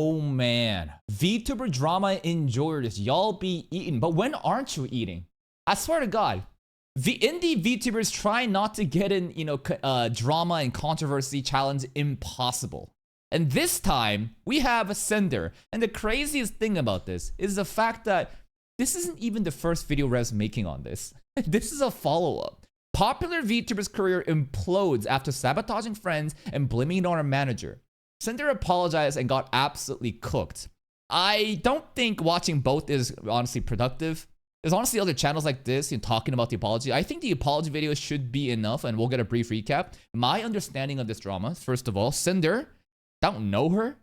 Oh man, VTuber drama enjoyers, y'all be eating, but when aren't you eating? I swear to God, the indie VTubers try not to get in, drama and controversy challenge impossible. And this time, we have Sinder. And the craziest thing about this is the fact that this isn't even the first video Rev's making on this. This is a follow-up. Popular VTuber's career implodes after sabotaging friends and blaming it on her manager. Sinder apologized and got absolutely cooked. I don't think watching both is honestly productive. There's honestly other channels like this talking about the apology. I think the apology video should be enough, and we'll get a brief recap. My understanding of this drama, first of all, Sinder, don't know her.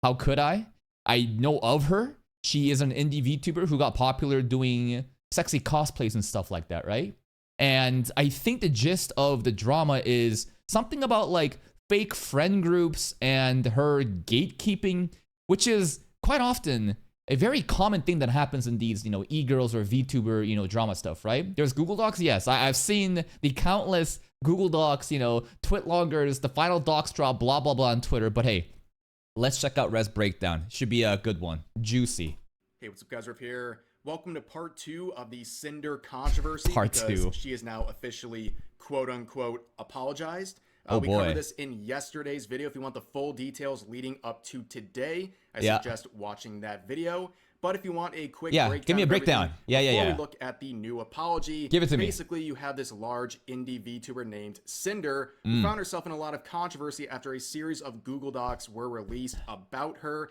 How could I? I know of her. She is an indie VTuber who got popular doing sexy cosplays and stuff like that, right? And I think the gist of the drama is something about like fake friend groups and her gatekeeping, which is quite often a very common thing that happens in these, e-girls or VTuber, drama stuff, right? There's Google Docs. Yes, I've seen the countless Google Docs, twit-longers, the final docs drop, blah, blah, blah on Twitter. But hey, let's check out Rez's breakdown. Should be a good one. Juicy. Hey, what's up, guys? Riff here. Welcome to part 2 of the Sinder controversy. Part 2. She is now officially, quote-unquote, apologized. Oh we boy. covered this in yesterday's video. If you want the full details leading up to today, I suggest watching that video. But if you want a quick breakdown, give me a breakdown. Before we look at the new apology, give it to me. Basically, you have this large indie VTuber named Sinder who found herself in a lot of controversy after a series of Google Docs were released about her.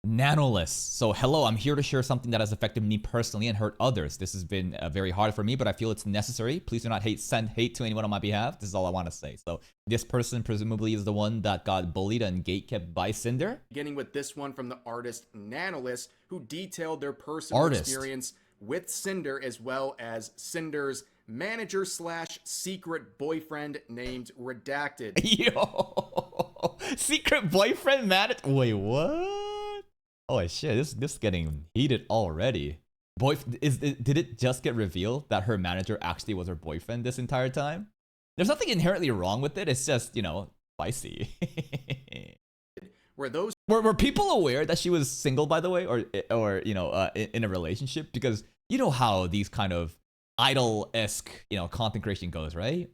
Nanoless. So hello, I'm here to share something that has affected me personally and hurt others. This has been very hard for me, but I feel it's necessary. Please do not send hate to anyone on my behalf. This is all I want to say. So this person presumably is the one that got bullied and gatekept by Sinder. Beginning with this one from the artist Nanoless, who detailed their personal experience with Sinder, as well as Sinder's manager / secret boyfriend named Redacted. Yo, secret boyfriend manager. Wait, what? Oh shit, this is getting heated already. Did it just get revealed that her manager actually was her boyfriend this entire time? There's nothing inherently wrong with it. It's just, spicy. Were people aware that she was single, by the way, or in a relationship? Because you know how these kind of idol-esque, content creation goes, right?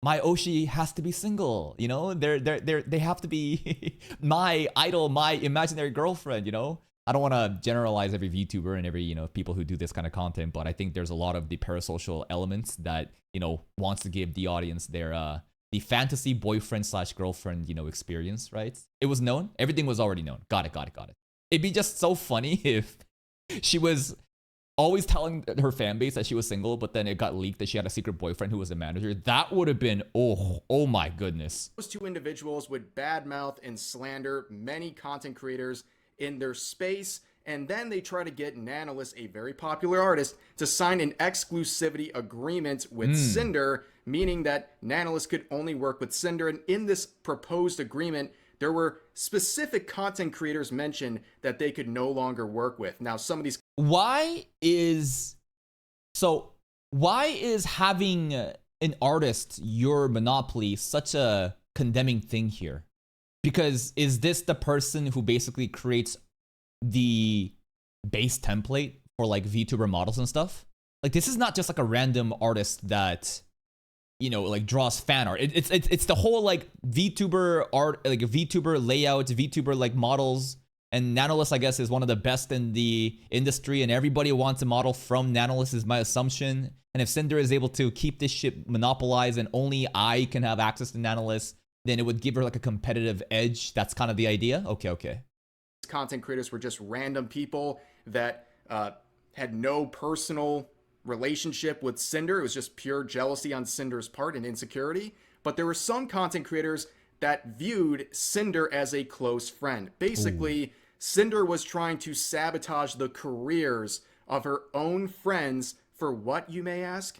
My Oshi has to be single, they have to be my idol, my imaginary girlfriend, I don't want to generalize every VTuber and every, people who do this kind of content, but I think there's a lot of the parasocial elements that, wants to give the audience their, the fantasy boyfriend / girlfriend, experience, right? It was known. Everything was already known. Got it. It'd be just so funny if she was always telling her fan base that she was single, but then it got leaked that she had a secret boyfriend who was a manager. That would have been, oh my goodness. Those two individuals would badmouth and slander many content creators in their space, and then they try to get Nanoless, a very popular artist, to sign an exclusivity agreement with Sinder, meaning that Nanoless could only work with Sinder. And in this proposed agreement, there were specific content creators mentioned that they could no longer work with. Now, some of these... Why is having an artist your monopoly such a condemning thing here? Because is this the person who basically creates the base template for like VTuber models and stuff? Like, this is not just like a random artist that, like draws fan art. It's the whole like VTuber art, like a VTuber layout, VTuber like models. And Nanoless, I guess, is one of the best in the industry, and everybody wants a model from Nanoless is my assumption. And if Sinder is able to keep this shit monopolized and only I can have access to Nanoless, then it would give her like a competitive edge. That's kind of the idea. Okay. Content creators were just random people that had no personal relationship with Sinder. It was just pure jealousy on Sinder's part and insecurity. But there were some content creators that viewed Sinder as a close friend. Basically, Sinder was trying to sabotage the careers of her own friends for what, you may ask?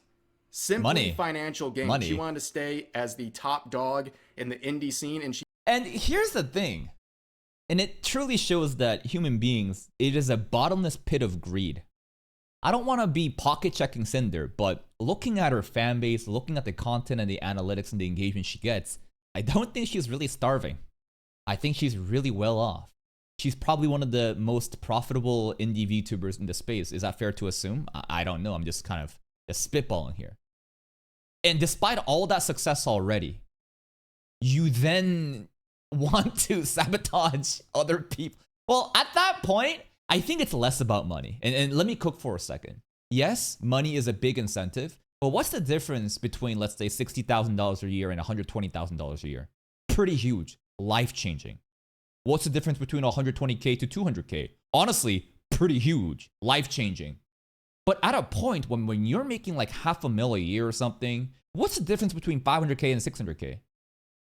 Simply financial gain. She wanted to stay as the top dog in the indie scene, and here's the thing, and it truly shows that human beings, it is a bottomless pit of greed. I don't want to be pocket checking Sinder, but looking at her fan base, looking at the content and the analytics and the engagement she gets, I don't think she's really starving. I think she's really well off. she's probably one of the most profitable indie VTubers in the space. Is that fair to assume? I don't know. I'm just kind of just spitballing here. And despite all that success already, you then want to sabotage other people. Well, at that point, I think it's less about money. And let me cook for a second. Yes, money is a big incentive. But what's the difference between, let's say, $60,000 a year and $120,000 a year? Pretty huge. Life-changing. What's the difference between 120K to 200K? Honestly, pretty huge. Life-changing. But at a point when you're making like $500,000 a year or something, what's the difference between 500K and 600K?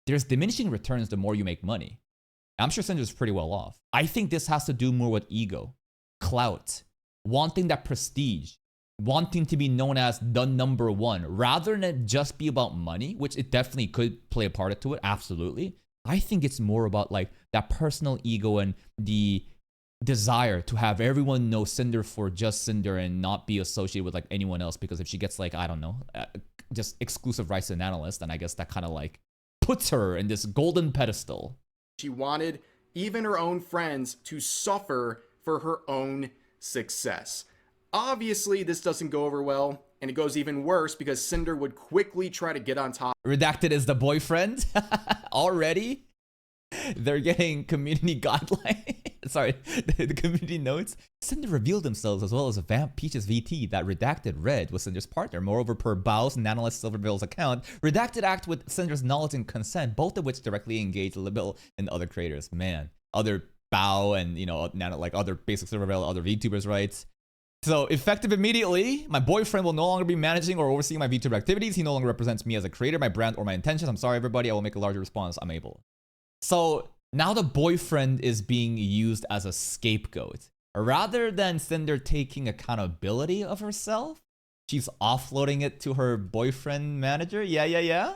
There's diminishing returns the more you make money. I'm sure Sinder's pretty well off. I think this has to do more with ego, clout, wanting that prestige, wanting to be known as the number one, rather than it just be about money, which it definitely could play a part to it, absolutely. I think it's more about like that personal ego and the desire to have everyone know Sinder for just Sinder and not be associated with like anyone else, because if she gets like, I don't know, just exclusive rights to an analyst, then I guess that kind of like puts her in this golden pedestal. She wanted even her own friends to suffer for her own success. Obviously, this doesn't go over well, and it goes even worse because Sinder would quickly try to get on top. Redacted as the boyfriend? Already? They're getting community guidelines. Sorry, the community notes. Sinder revealed themselves as well as a Vamp Peaches VT that Redacted Red was Sinder's partner. Moreover, per Bao's and Analyst Silverville's account, Redacted act with Sinder's knowledge and consent, both of which directly engage Libel and other creators. Man, other Bao and, you know, like other basic Silverville, other VTubers, right? So, effective immediately, my boyfriend will no longer be managing or overseeing my VTuber activities. He no longer represents me as a creator, my brand, or my intentions. I'm sorry, everybody. I will make a larger response. I'm able. So, now the boyfriend is being used as a scapegoat. Rather than Sinder taking accountability of herself, she's offloading it to her boyfriend manager. Yeah.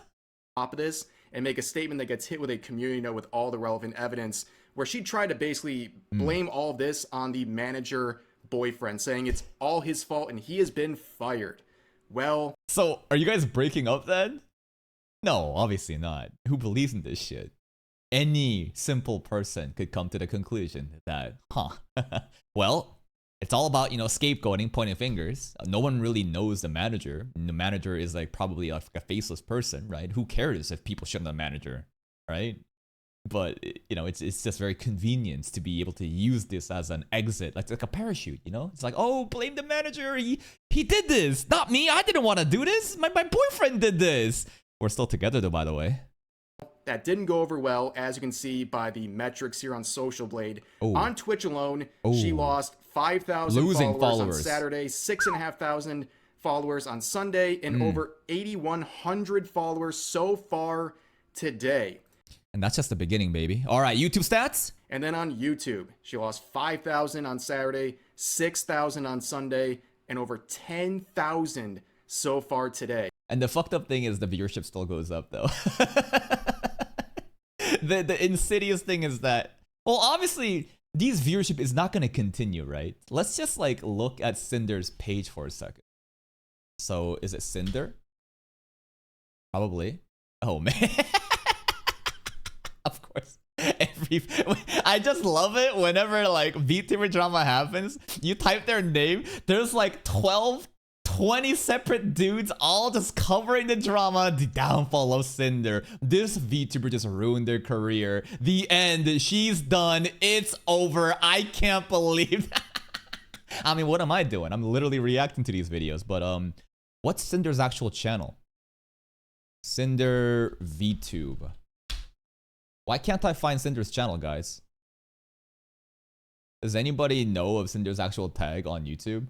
Top of this and make a statement that gets hit with a community note with all the relevant evidence, where she tried to basically blame all of this on the manager boyfriend, saying it's all his fault and he has been fired. Well, so are you guys breaking up then? No, obviously not. Who believes in this shit? Any simple person could come to the conclusion that, well, it's all about, you know, scapegoating, pointing fingers. No one really knows the manager. The manager is like probably a faceless person, right? Who cares if people shit on the manager, right? But, you know, it's just very convenient to be able to use this as an exit, like a parachute, you know? It's like, oh, blame the manager. He did this. Not me. I didn't want to do this. My boyfriend did this. We're still together, though, by the way. That didn't go over well, as you can see by the metrics here on Social Blade. On Twitch alone, she lost 5,000 followers on Saturday, 6,500 followers on Sunday, and over 8,100 followers so far today. And that's just the beginning, baby. All right, YouTube stats? And then on YouTube, she lost 5,000 on Saturday, 6,000 on Sunday, and over 10,000 so far today. And the fucked up thing is the viewership still goes up, though. The insidious thing is that, well, obviously, these viewership is not going to continue, right? Let's just, like, look at Sinder's page for a second. So, is it Sinder? Probably. Oh, man. Of course. I just love it whenever, like, VTuber drama happens. You type their name, there's, like, 20 separate dudes all just covering the drama. The downfall of Sinder. This VTuber just ruined their career. The end. She's done. It's over. I can't believe that. I mean, what am I doing? I'm literally reacting to these videos. But what's Sinder's actual channel? Sinder VTube. Why can't I find Sinder's channel, guys? Does anybody know of Sinder's actual tag on YouTube?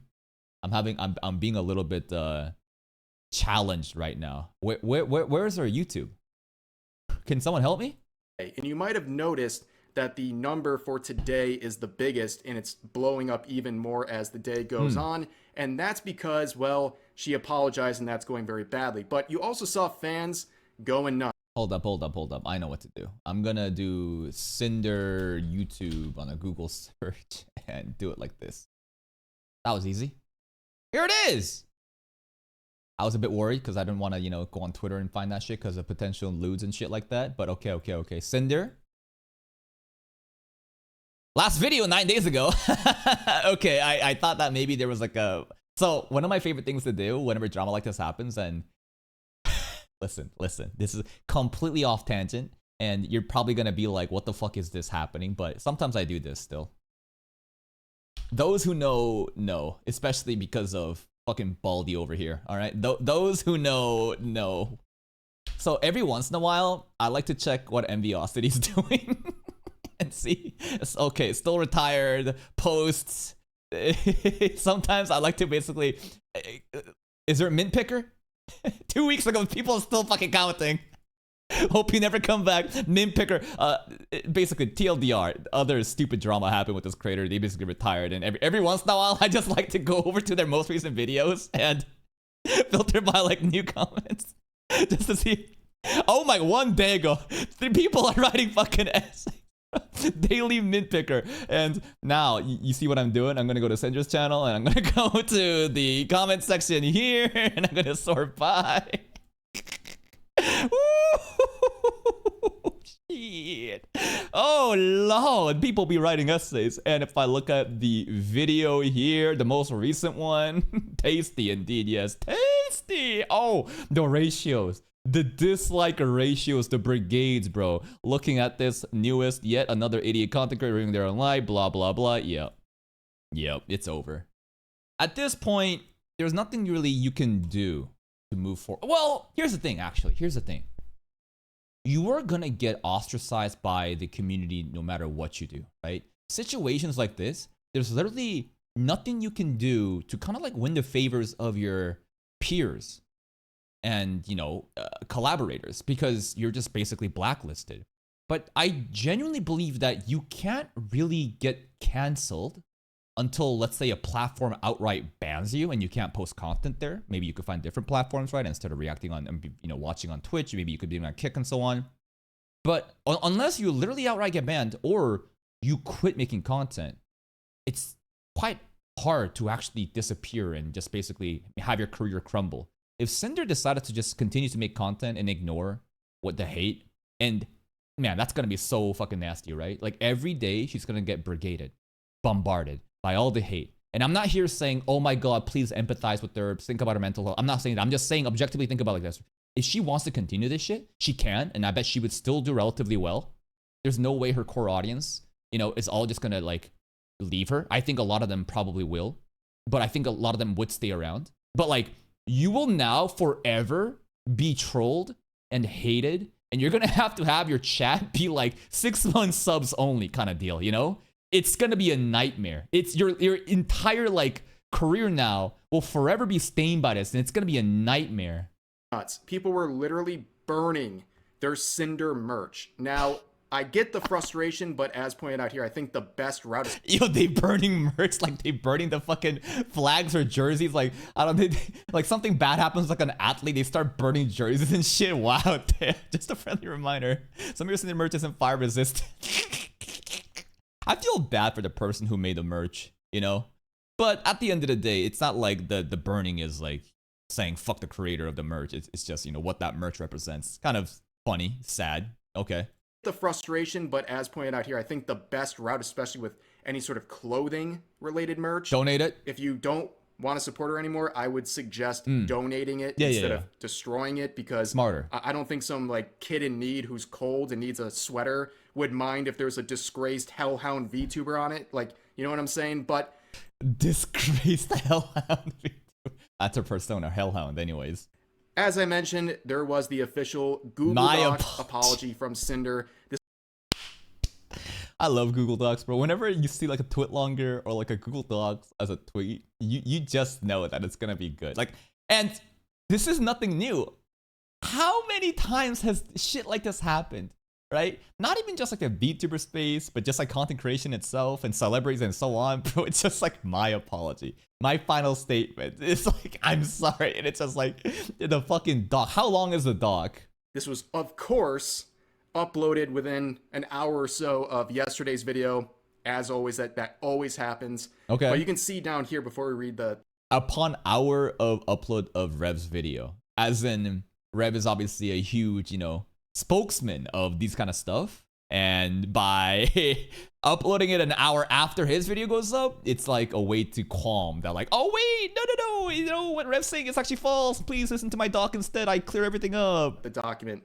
I'm being a little bit challenged right now. Where's our YouTube? Can someone help me? And you might have noticed that the number for today is the biggest, and it's blowing up even more as the day goes on. And that's because, well, she apologized, and that's going very badly. But you also saw fans going nuts. Hold up. I know what to do. I'm gonna do Sinder YouTube on a Google search and do it like this. That was easy. Here it is. I was a bit worried because I didn't want to, you know, go on Twitter and find that shit because of potential lewds and shit like that. But okay. Sinder. Last video 9 days ago. Okay, I thought that maybe there was like a... So one of my favorite things to do whenever drama like this happens, and listen, this is completely off tangent, and you're probably gonna be like, what the fuck is this happening? But sometimes I do this still. Those who know, especially because of fucking Baldy over here, all right? Those who know. So every once in a while, I like to check what Enviosity's doing and see. It's okay, still retired, posts. Sometimes I like to basically... Is there a mint picker? 2 weeks ago, people are still fucking commenting. Hope you never come back. Mint picker. Basically, TLDR. Other stupid drama happened with this creator. They basically retired. And every once in a while, I just like to go over to their most recent videos and filter by like new comments. Just to see. Oh my, 1 day ago, 3 people are writing fucking essays. Daily mint picker. And now you see what I'm doing. I'm gonna go to Sinder's channel and I'm gonna go to the comment section here and I'm gonna sort by. Shit. Oh lord, people be writing essays. And if I look at the video here, the most recent one, tasty indeed, yes, tasty. Oh, the ratios. The dislike ratios, the brigades, bro. Looking at this newest, yet another idiot content creator reading their own life, blah, blah, blah. Yep, it's over. At this point, there's nothing really you can do to move forward. Well, here's the thing, actually. Here's the thing. You are gonna get ostracized by the community no matter what you do, right? Situations like this, there's literally nothing you can do to kind of like win the favors of your peers and, you know, collaborators, because you're just basically blacklisted. But I genuinely believe that you can't really get canceled until, let's say, a platform outright bans you and you can't post content there. Maybe you could find different platforms, right? Instead of reacting on, you know, watching on Twitch, maybe you could be on Kick and so on. But unless you literally outright get banned or you quit making content, it's quite hard to actually disappear and just basically have your career crumble. If Sinder decided to just continue to make content and ignore what the hate, and man, that's gonna be so fucking nasty, right? Like every day she's gonna get brigaded, bombarded by all the hate. And I'm not here saying, oh my god, please empathize with her, think about her mental health. I'm not saying that. I'm just saying objectively think about it like this. If she wants to continue this shit, she can, and I bet she would still do relatively well. There's no way her core audience, you know, is all just gonna like leave her. I think a lot of them probably will, but I think a lot of them would stay around. But like, you will now forever be trolled and hated, and you're gonna have to have your chat be like 6 month subs only kind of deal, you know? It's gonna be a nightmare. It's your entire like career now will forever be stained by this, and it's gonna be a nightmare. People were literally burning their Sinder merch. Now, I get the frustration, but as pointed out here, I think the best route is... Yo, they burning merch, like they burning the fucking flags or jerseys. Like, I don't think, like something bad happens like an athlete, they start burning jerseys and shit. Wow, just a friendly reminder. Some of your Sinder merch isn't fire resistant. I feel bad for the person who made the merch, you know? But at the end of the day, it's not like the burning is like saying fuck the creator of the merch. It's just, you know, what that merch represents. Kind of funny, sad, okay. The frustration, but as pointed out here, I think the best route, especially with any sort of clothing related merch, donate it. If you don't want to support her anymore, I would suggest donating it instead of destroying it, because smarter. I don't think some like kid in need who's cold and needs a sweater would mind if there's a disgraced hellhound VTuber on it. Like, you know what I'm saying? But disgraced hellhound VTuber. That's her persona, hellhound anyways. As I mentioned, there was the official Google Docs apology from Sinder. I love Google Docs, bro. Whenever you see like a tweet longer or like a Google Docs as a tweet, you just know that it's gonna be good. Like, and this is nothing new. How many times has shit like this happened? Right? Not even just like the VTuber space, but just like content creation itself and celebrities and so on, bro. It's just like my apology. My final statement. It's like, I'm sorry. And it's just like the fucking doc. How long is the doc? This was, of course, uploaded within an hour or so of yesterday's video. As always, that always happens. Okay. But you can see down here before we read the... Upon hour of upload of Rev's video. As in, Rev is obviously a huge, you know, spokesman of these kind of stuff. And by uploading it an hour after his video goes up, it's like a way to calm that, like, oh wait, no, you know what Rev's saying is actually false. Please listen to my doc instead. I clear everything up. The document,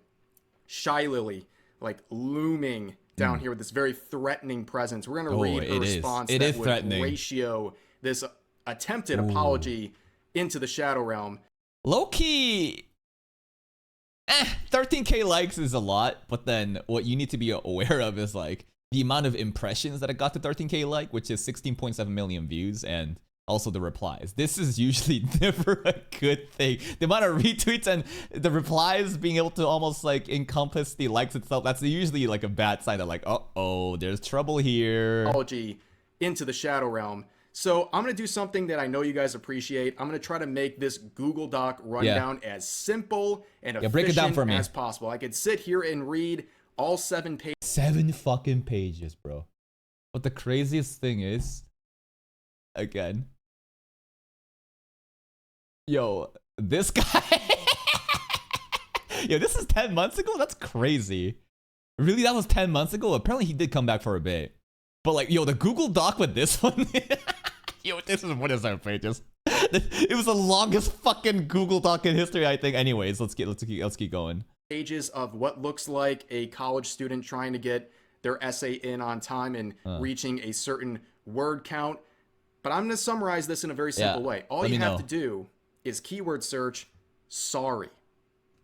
Shy Lily, like looming down here with this very threatening presence. We're gonna read a response that would ratio this attempted apology into the Shadow Realm. Low-key, 13k likes is a lot, but then what you need to be aware of is like the amount of impressions that it got to 13k like, which is 16.7 million views, and also the replies. This is usually never a good thing. The amount of retweets and the replies being able to almost like encompass the likes itself, that's usually like a bad sign that like, uh-oh, there's trouble here. Apology into the Shadow Realm. So I'm going to do something that I know you guys appreciate. I'm going to try to make this Google Doc rundown as simple and efficient break it down for me as possible. I could sit here and read all 7 pages. 7 fucking pages, bro. But the craziest thing is, again, yo, this guy, yo, this is 10 months ago? That's crazy. Really, that was 10 months ago? Apparently he did come back for a bit. But like, yo, the Google Doc with this one, yo, this is what is our pages? It was the longest fucking Google Doc in history, I think. Anyways, let's keep going. Pages of what looks like a college student trying to get their essay in on time and reaching a certain word count. But I'm going to summarize this in a very simple way. All you have to do is keyword search sorry.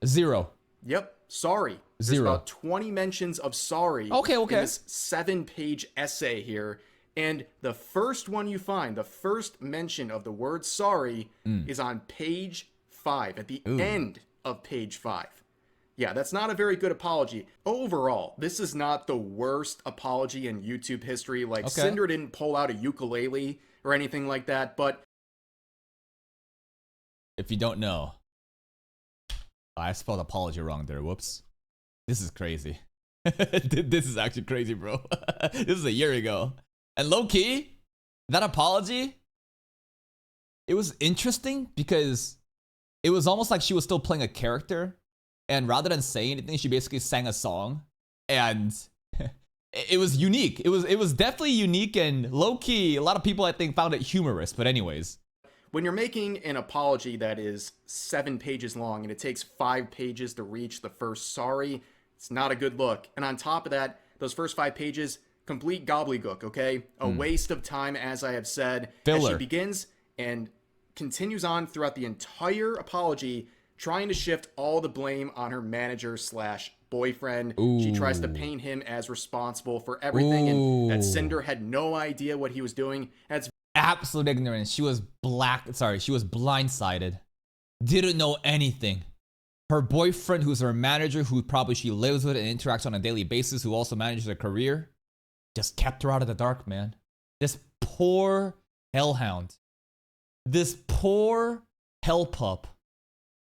0. Yep, sorry. There's about 20 mentions of sorry in this 7-page essay here. And the first one you find, the first mention of the word sorry is on page 5, at the end of page 5. Yeah, that's not a very good apology. Overall, this is not the worst apology in YouTube history. Like, Sinder didn't pull out a ukulele or anything like that, but... If you don't know, I spelled apology wrong there. Whoops. This is crazy. This is actually crazy, bro. This is a year ago. And low-key, that apology, it was interesting because it was almost like she was still playing a character. And rather than saying anything, she basically sang a song. And it was unique. It was definitely unique and low-key. A lot of people, I think, found it humorous. But anyways. When you're making an apology that is 7 pages long and it takes 5 pages to reach the first sorry, it's not a good look. And on top of that, those first 5 pages, complete gobbledygook, okay? A waste of time, as I have said. Filler. As she begins and continues on throughout the entire apology, trying to shift all the blame on her manager / boyfriend. She tries to paint him as responsible for everything and that Sinder had no idea what he was doing. That's absolute ignorance. She was blindsided. Didn't know anything. Her boyfriend, who's her manager, who probably she lives with and interacts on a daily basis, who also manages her career, just kept her out of the dark, man. This poor hellhound. This poor hell pup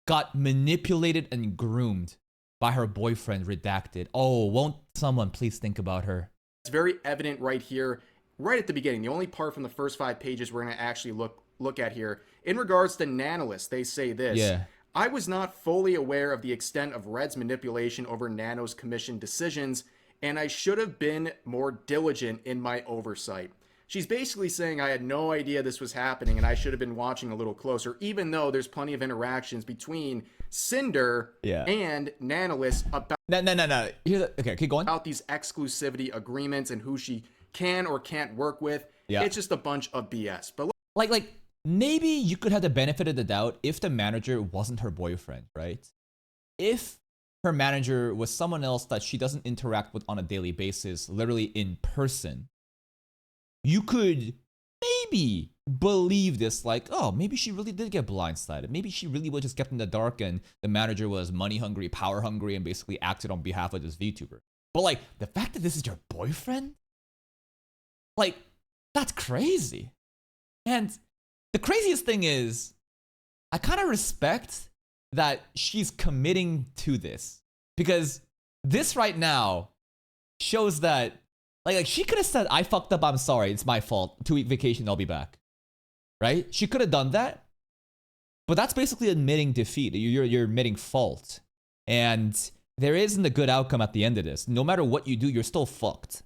got manipulated and groomed by her boyfriend, redacted. Oh, won't someone please think about her? It's very evident right here. Right at the beginning, the only part from the first 5 pages we're going to actually look at here. In regards to Nanolis, they say this. I was not fully aware of the extent of Red's manipulation over Nano's commission decisions, and I should have been more diligent in my oversight. She's basically saying I had no idea this was happening and I should have been watching a little closer, even though there's plenty of interactions between Sinder and Nanolis about... No. Okay, keep going. About these exclusivity agreements and who she can or can't work with. It's just a bunch of BS. But like maybe you could have the benefit of the doubt if the manager wasn't her boyfriend, right? If her manager was someone else that she doesn't interact with on a daily basis, literally in person, you could maybe believe this, like, oh, maybe she really did get blindsided. Maybe she really was just kept in the dark and the manager was money hungry, power hungry, and basically acted on behalf of this VTuber. But like, the fact that this is your boyfriend? Like, that's crazy. And the craziest thing is, I kind of respect that she's committing to this. Because this right now shows that, like she could have said, I fucked up, I'm sorry, it's my fault. 2-week vacation, I'll be back. Right? She could have done that. But that's basically admitting defeat. You're admitting fault. And there isn't a good outcome at the end of this. No matter what you do, you're still fucked.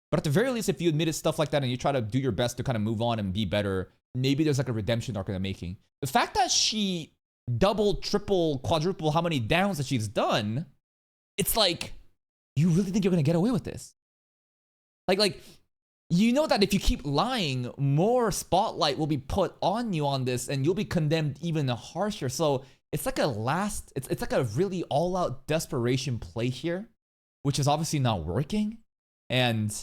But at the very least, if you admitted stuff like that and you try to do your best to kind of move on and be better, maybe there's like a redemption arc in the making. The fact that she double, triple, quadruple how many downs that she's done, it's like, you really think you're gonna get away with this? Like, you know that if you keep lying, more spotlight will be put on you on this and you'll be condemned even harsher. So it's like it's like a really all-out desperation play here, which is obviously not working. And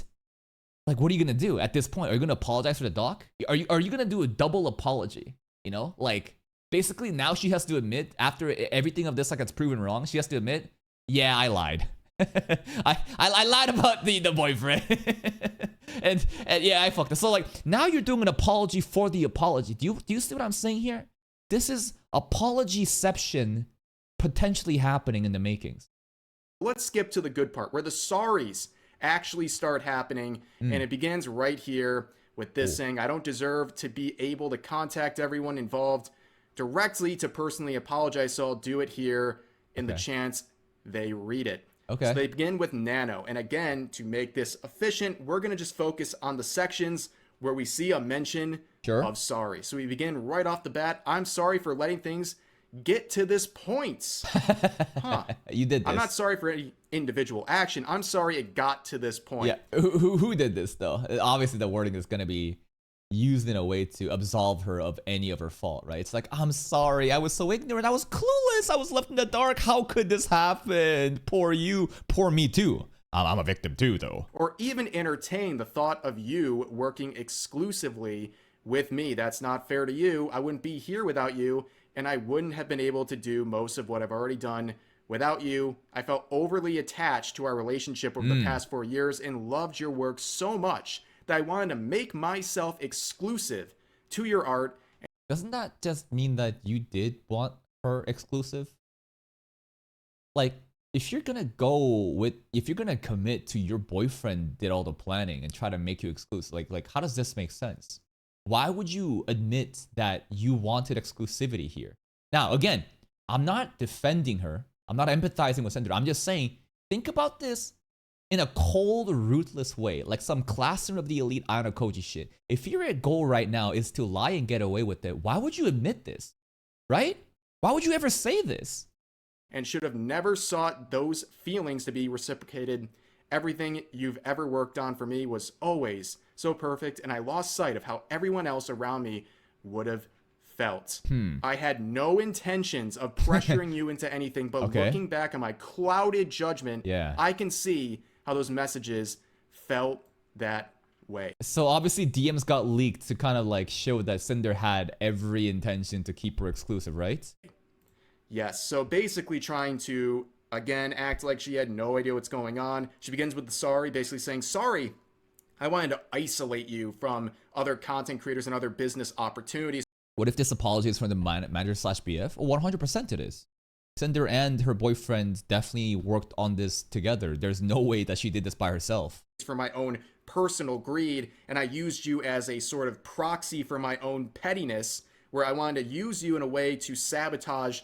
like, what are you gonna do at this point? Are you gonna apologize for the doc? Are you gonna do a double apology? You know, like basically now she has to admit, after everything of this, like it's proven wrong, she has to admit, yeah, I lied. I lied about the boyfriend. and yeah, I fucked up. So like now you're doing an apology for the apology. Do you see what I'm saying here? This is apologyception potentially happening in the makings. Let's skip to the good part where the sorries actually start happening, and it begins right here with this saying, I don't deserve to be able to contact everyone involved directly to personally apologize, so I'll do it here in the chance they read it. Okay. So they begin with Nano. And again, to make this efficient, we're going to just focus on the sections where we see a mention of sorry. So we begin right off the bat. I'm sorry for letting things get to this point. You did this. I'm not sorry for any individual action. I'm sorry it got to this point. Yeah. Who did this though? Obviously the wording is going to be used in a way to absolve her of any of her fault, right? It's like, I'm sorry, I was so ignorant, I was clueless, I was left in the dark, how could this happen? Poor you, poor me too. I'm a victim too, though. Or even entertain the thought of you working exclusively with me. That's not fair to you. I wouldn't be here without you, and I wouldn't have been able to do most of what I've already done without you. I felt overly attached to our relationship over the past 4 years and loved your work so much that I wanted to make myself exclusive to your art. Doesn't that just mean that you did want her exclusive? Like, if you're gonna commit to your boyfriend did all the planning and try to make you exclusive, like how does this make sense? Why would you admit that you wanted exclusivity here? Now, again, I'm not defending her. I'm not empathizing with Sinder. I'm just saying, think about this in a cold, ruthless way, like some classroom of the elite Ayano shit. If your goal right now is to lie and get away with it, why would you admit this, right? Why would you ever say this? And should have never sought those feelings to be reciprocated. Everything you've ever worked on for me was always so perfect, and I lost sight of how everyone else around me would have felt. I had no intentions of pressuring you into anything, but looking back on my clouded judgment, I can see how those messages felt that way. So obviously DMs got leaked to kind of like show that Sinder had every intention to keep her exclusive, right? Yes, so basically trying to, again, act like she had no idea what's going on. She begins with the sorry, basically saying, sorry, I wanted to isolate you from other content creators and other business opportunities. What if this apology is from the manager/BF? 100% it is. Sinder and her boyfriend definitely worked on this together. There's no way that she did this by herself. For my own personal greed, and I used you as a sort of proxy for my own pettiness, where I wanted to use you in a way to sabotage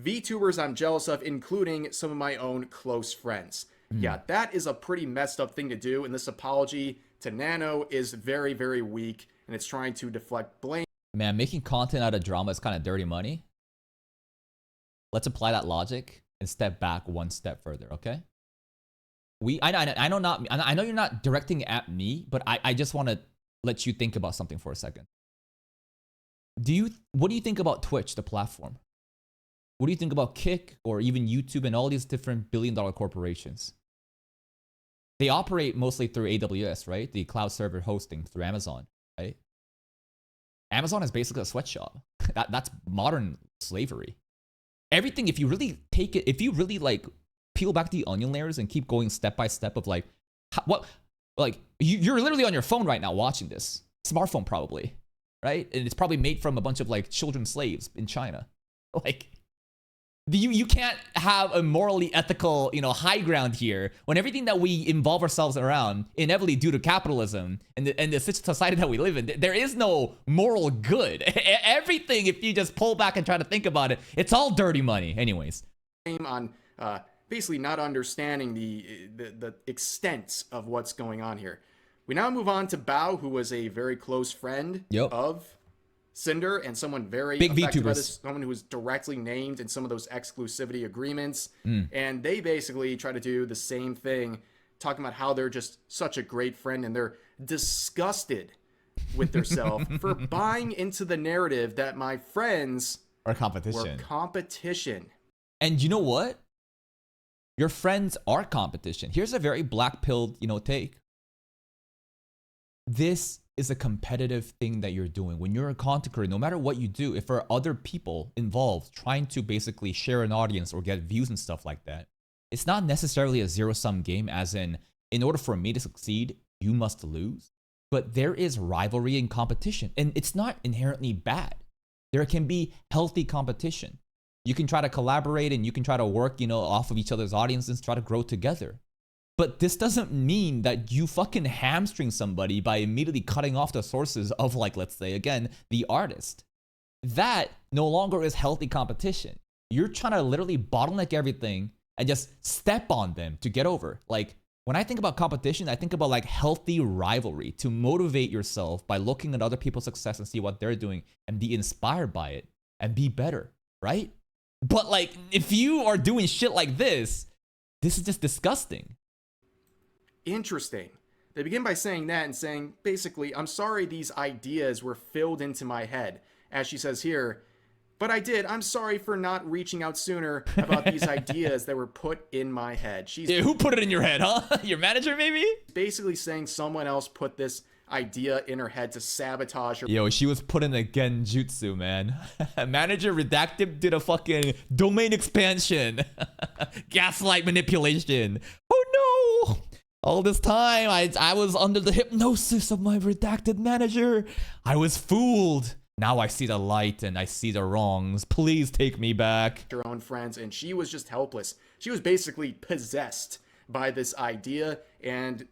VTubers I'm jealous of, including some of my own close friends. Yeah, that is a pretty messed up thing to do, and this apology to Nano is very, very weak, and it's trying to deflect blame. Man, making content out of drama is kind of dirty money. Let's apply that logic and step back one step further, okay? I know you're not directing at me, but I just want to let you think about something for a second. What do you think about Twitch, the platform? What do you think about Kick or even YouTube and all these different billion-dollar corporations? They operate mostly through AWS, right? The cloud server hosting through Amazon, right? Amazon is basically a sweatshop. That's modern slavery. Everything, if you really take it, if you really like peel back the onion layers and keep going step by step of like, you're literally on your phone right now watching this. Smartphone probably, right? And it's probably made from a bunch of like children slaves in China. Like, you can't have a morally ethical, high ground here when everything that we involve ourselves around, inevitably due to capitalism and the society that we live in, there is no moral good. Everything, if you just pull back and try to think about it, it's all dirty money anyways. On basically not understanding the extent of what's going on here. We now move on to Bao, who was a very close friend of Sinder and someone very big affected by VTubers. this, someone who was directly named in some of those exclusivity agreements. And they basically try to do the same thing, talking about how they're just such a great friend and they're disgusted with themselves for buying into the narrative that my friends Or competition. were competition. And you know what? Your friends are competition. Here's a very black-pilled, take. This is a competitive thing that you're doing. When you're a content creator, no matter what you do, if there are other people involved trying to basically share an audience or get views and stuff like that, it's not necessarily a zero-sum game, as in order for me to succeed, you must lose. But there is rivalry and competition, and it's not inherently bad. There can be healthy competition. You can try to collaborate and you can try to work, off of each other's audiences, try to grow together. But this doesn't mean that you fucking hamstring somebody by immediately cutting off the sources of, like, let's say again, the artist. That no longer is healthy competition. You're trying to literally bottleneck everything and just step on them to get over. Like, when I think about competition, I think about like healthy rivalry to motivate yourself by looking at other people's success and see what they're doing and be inspired by it and be better, right? But like, if you are doing shit like this is just disgusting. Interesting. They begin by saying that and saying, basically, I'm sorry these ideas were filled into my head. As she says here, but I did. I'm sorry for not reaching out sooner about these ideas that were put in my head. Who put it in your head, huh? Your manager, maybe? Basically saying someone else put this idea in her head to sabotage her. Yo, she was put in a genjutsu, man. Manager Redacted did a fucking domain expansion. Gaslight manipulation. Oh no! All this time, I was under the hypnosis of my redacted manager. I was fooled. Now I see the light and I see the wrongs. Please take me back. Her own friends, and she was just helpless. She was basically possessed by this idea, and,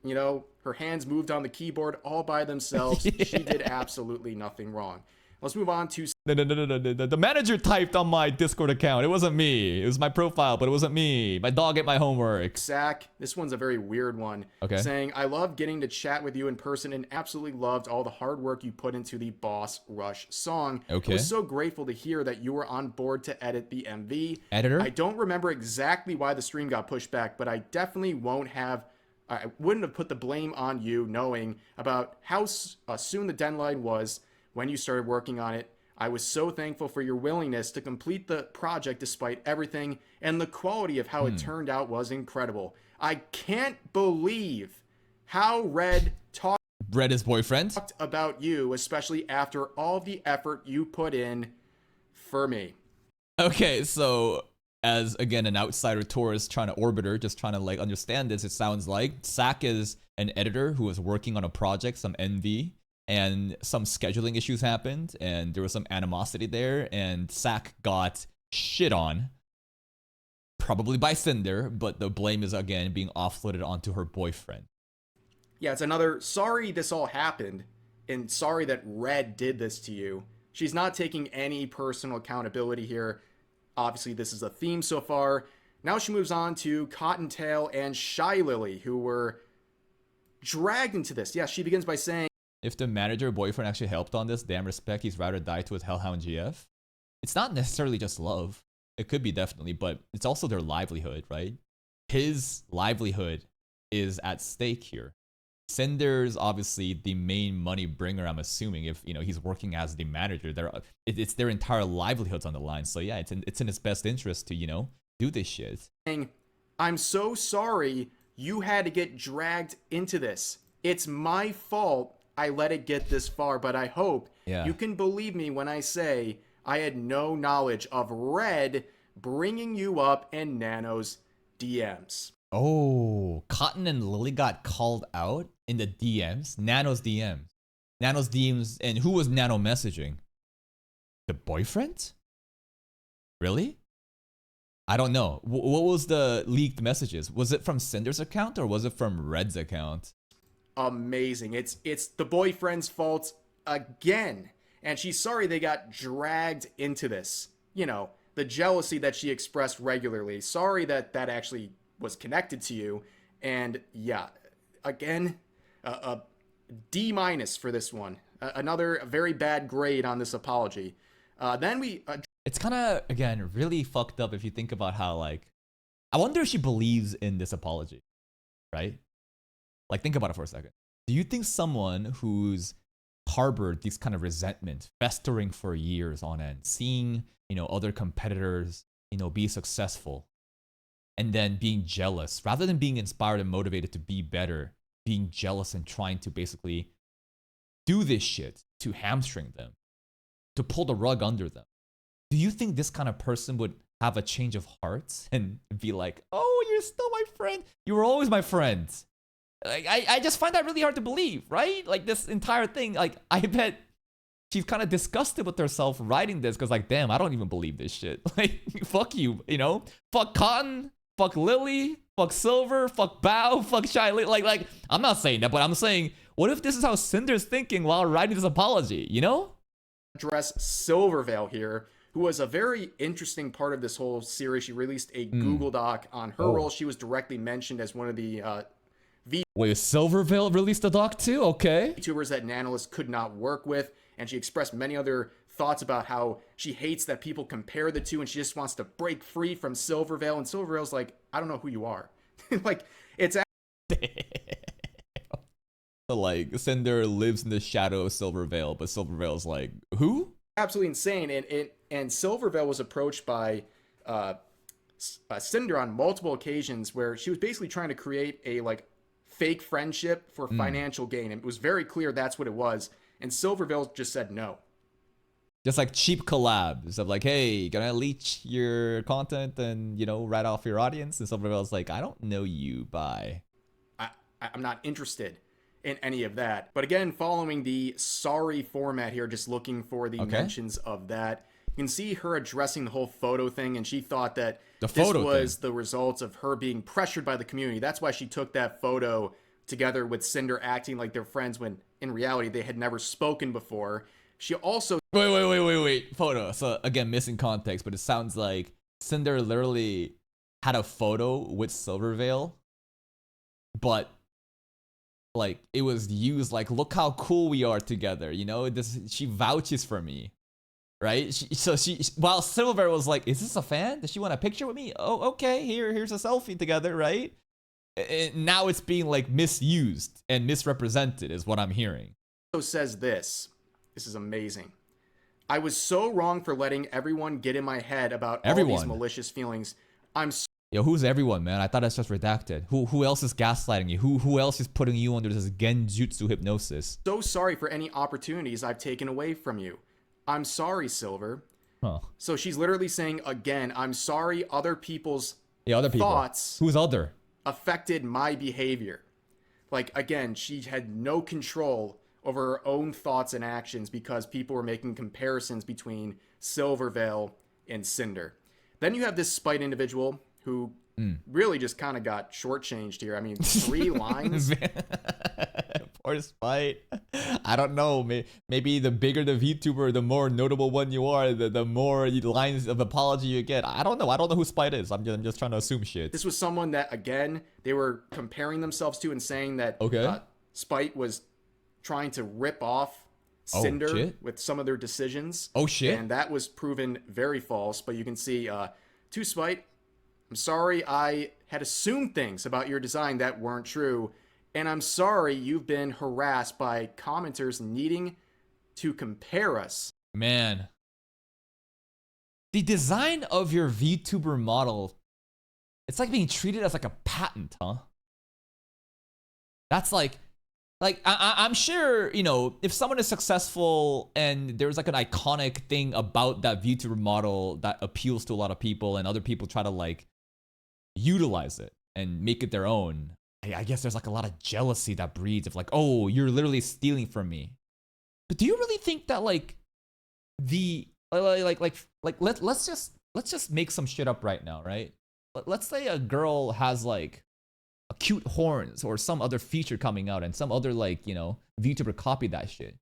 her hands moved on the keyboard all by themselves. Yeah. She did absolutely nothing wrong. Let's move on to... No. The manager typed on my Discord account. It wasn't me. It was my profile, but it wasn't me. My dog ate my homework. Sack. This one's a very weird one. Okay. Saying, I love getting to chat with you in person and absolutely loved all the hard work you put into the Boss Rush song. Okay. I was so grateful to hear that you were on board to edit the MV. Editor? I don't remember exactly why the stream got pushed back, but I definitely I wouldn't have put the blame on you, knowing about how soon the deadline was when you started working on it. I was so thankful for your willingness to complete the project despite everything, and the quality of how it turned out was incredible. I can't believe how Red his boyfriend talked about you, especially after all the effort you put in for me. Okay, so as again an outsider tourist trying to orbit her, just trying to like understand this, it sounds like Sak is an editor who was working on a project, some NV, and some scheduling issues happened, and there was some animosity there, and Sak got shit on, probably by Sinder, but the blame is again being offloaded onto her boyfriend. Yeah, it's another sorry this all happened, and sorry that Red did this to you. She's not taking any personal accountability here. Obviously, this is a theme so far. Now she moves on to Cottontail and Shy Lily, who were dragged into this. Yeah, she begins by saying, if the manager boyfriend actually helped on this, damn respect, he's rather die to his Hellhound GF. It's not necessarily just love. It could be definitely, but it's also their livelihood, right? His livelihood is at stake here. Cinder's obviously the main money bringer, I'm assuming, if he's working as the manager. It's their entire livelihoods on the line. So yeah, it's in his best interest to do this shit. I'm so sorry you had to get dragged into this. It's my fault I let it get this far, but I hope you can believe me when I say I had no knowledge of Red bringing you up in Nano's DMs. Oh, Cotton and Lily got called out in the DMs? Nano's DMs. Nano's DMs, and who was Nano messaging? The boyfriend? Really? I don't know. What was the leaked messages? Was it from Cinder's account or was it from Red's account? Amazing. It's the boyfriend's fault again. And she's sorry they got dragged into this. the jealousy that she expressed regularly. Sorry that that actually was connected to you. And yeah, again, a D minus for this one. Another very bad grade on this apology. Then we. It's kind of, again, really fucked up if you think about how, like, I wonder if she believes in this apology, right? Like, think about it for a second. Do you think someone who's harbored these kind of resentment, festering for years on end, seeing, other competitors, be successful, and then being jealous, rather than being inspired and motivated to be better, being jealous and trying to basically do this shit to hamstring them, to pull the rug under them? Do you think this kind of person would have a change of heart and be like, oh, you're still my friend? You were always my friend. Like, I just find that really hard to believe, right? Like, this entire thing, like, I bet she's kind of disgusted with herself writing this because, like, damn, I don't even believe this shit. Like, fuck you, Fuck Cotton, fuck Lily, fuck Silver, fuck Bao, fuck Shy. Like, I'm not saying that, but I'm saying, what if this is how Cinder's thinking while writing this apology, Address Silvervale here, who was a very interesting part of this whole series. She released a Google Doc on her role. She was directly mentioned as one of the Wait, Silvervale released a doc too? Okay. VTubers that an analyst could not work with, and she expressed many other thoughts about how she hates that people compare the two, and she just wants to break free from Silvervale. And Silvervale's like, I don't know who you are. Like, it's so, like, Sinder lives in the shadow of Silvervale, but Silvervale's like, who? absolutely insane. And Silvervale was approached by Sinder on multiple occasions where she was basically trying to create a like fake friendship for financial gain. And it was very clear that's what it was. And Silvervale just said no. Just like cheap collabs of like, hey, gonna leech your content and, write off your audience. And Silvervale's like, I don't know you, bye. I'm not interested in any of that. But again, following the sorry format here, just looking for the mentions of that. You can see her addressing the whole photo thing, and she thought that this was the result of her being pressured by the community. That's why she took that photo together with Sinder acting like they're friends when in reality they had never spoken before. She also... Wait. Photo. So again, missing context, but it sounds like Sinder literally had a photo with Silvervale, but like it was used like, look how cool we are together, she vouches for me, right? While Silvervale was like, is this a fan? Does she want a picture with me? Oh, okay, here's a selfie together, right? And now it's being like misused and misrepresented is what I'm hearing. Says this is amazing. I was so wrong for letting everyone get in my head about all these malicious feelings. Yo, who's everyone, man? I thought that's just redacted. Who else is gaslighting you? Who else is putting you under this genjutsu hypnosis? So sorry for any opportunities I've taken away from you. I'm sorry, Silver. Huh. So she's literally saying again, I'm sorry other people's thoughts Who's other? affected my behavior. Like, again, she had no control over her own thoughts and actions because people were making comparisons between Silvervale and Sinder. Then you have this Spite individual who really just kind of got shortchanged here. I mean, 3 lines. Poor Spite. I don't know. Maybe the bigger the VTuber, the more notable one you are, the more lines of apology you get. I don't know. I don't know who Spite is. I'm just trying to assume shit. This was someone that, again, they were comparing themselves to and saying that Spite was trying to rip off Sinder with some of their decisions. Oh, shit. And that was proven very false. But you can see, to Spite, I'm sorry I had assumed things about your design that weren't true. And I'm sorry you've been harassed by commenters needing to compare us. Man. The design of your VTuber model, it's like being treated as like a patent, huh? That's like I'm sure, if someone is successful and there's like an iconic thing about that VTuber model that appeals to a lot of people and other people try to like utilize it and make it their own, I guess there's like a lot of jealousy that breeds of like, oh, you're literally stealing from me. But do you really think that like let's just make some shit up right now, right? Let's say a girl has like cute horns or some other feature coming out and some other like, VTuber copied that shit.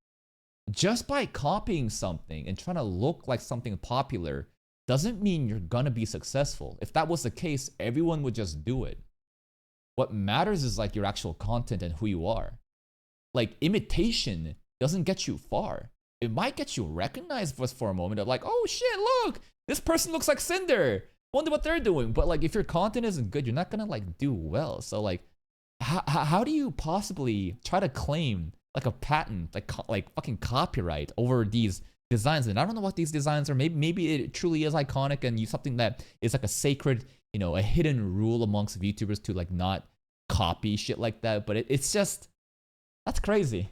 Just by copying something and trying to look like something popular, doesn't mean you're gonna be successful. If that was the case, everyone would just do it. What matters is like your actual content and who you are. Like imitation doesn't get you far. It might get you recognized for a moment of like, oh shit, look, this person looks like Sinder. Wonder what they're doing. But like if your content isn't good, you're not gonna like do well. So like how do you possibly try to claim like a patent, like fucking copyright over these designs? And I don't know what these designs are. Maybe it truly is iconic and something that is like a sacred, a hidden rule amongst VTubers to like not copy shit like that. But it's just, that's crazy.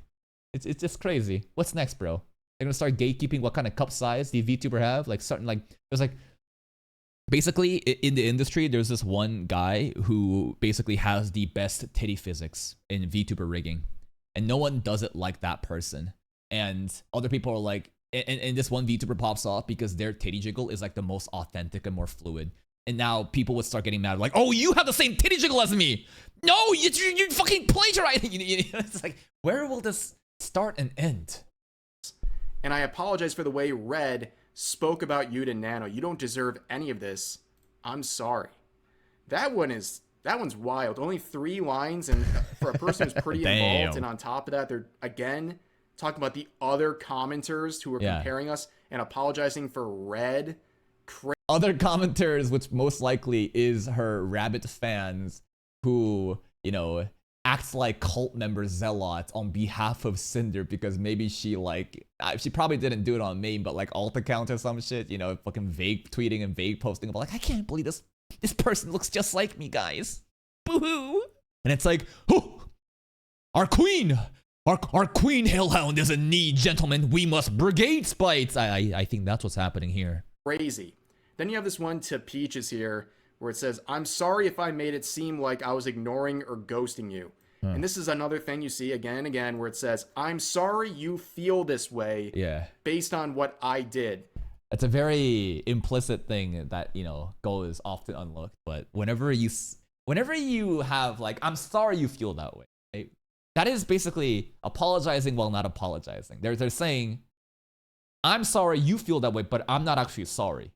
It's just crazy. What's next, bro? They're gonna start gatekeeping what kind of cup size the VTuber have. Like certain there's like basically in the industry, there's this one guy who basically has the best titty physics in VTuber rigging, and no one does it like that person. And other people are like, and this one VTuber pops off because their titty jiggle is like the most authentic and more fluid. And now people would start getting mad, like, oh, you have the same titty jiggle as me. No, you fucking plagiarizing. It's like, where will this start and end? And I apologize for the way Red spoke about you to Nano. You don't deserve any of this. I'm sorry. That one's wild. Only 3 lines, and for a person who's pretty involved, and on top of that, they're again talking about the other commenters who are comparing us and apologizing for Red. Other commenters, which most likely is her rabbit fans who, acts like cult member zealots on behalf of Sinder because maybe she probably didn't do it on main, but like alt account or some shit, fucking vague tweeting and vague posting about like, I can't believe this person looks just like me, guys. Boo-hoo. And it's like, oh, our queen hellhound is in need, gentlemen. We must brigade spites. I think that's what's happening here. Crazy. Then you have this one to Peaches here where it says, I'm sorry if I made it seem like I was ignoring or ghosting you. And this is another thing you see again and again where it says, I'm sorry you feel this way based on what I did. That's a very implicit thing that, goes often unlooked. But whenever you have like, I'm sorry you feel that way, right? That is basically apologizing while not apologizing. They're saying, I'm sorry you feel that way, but I'm not actually sorry.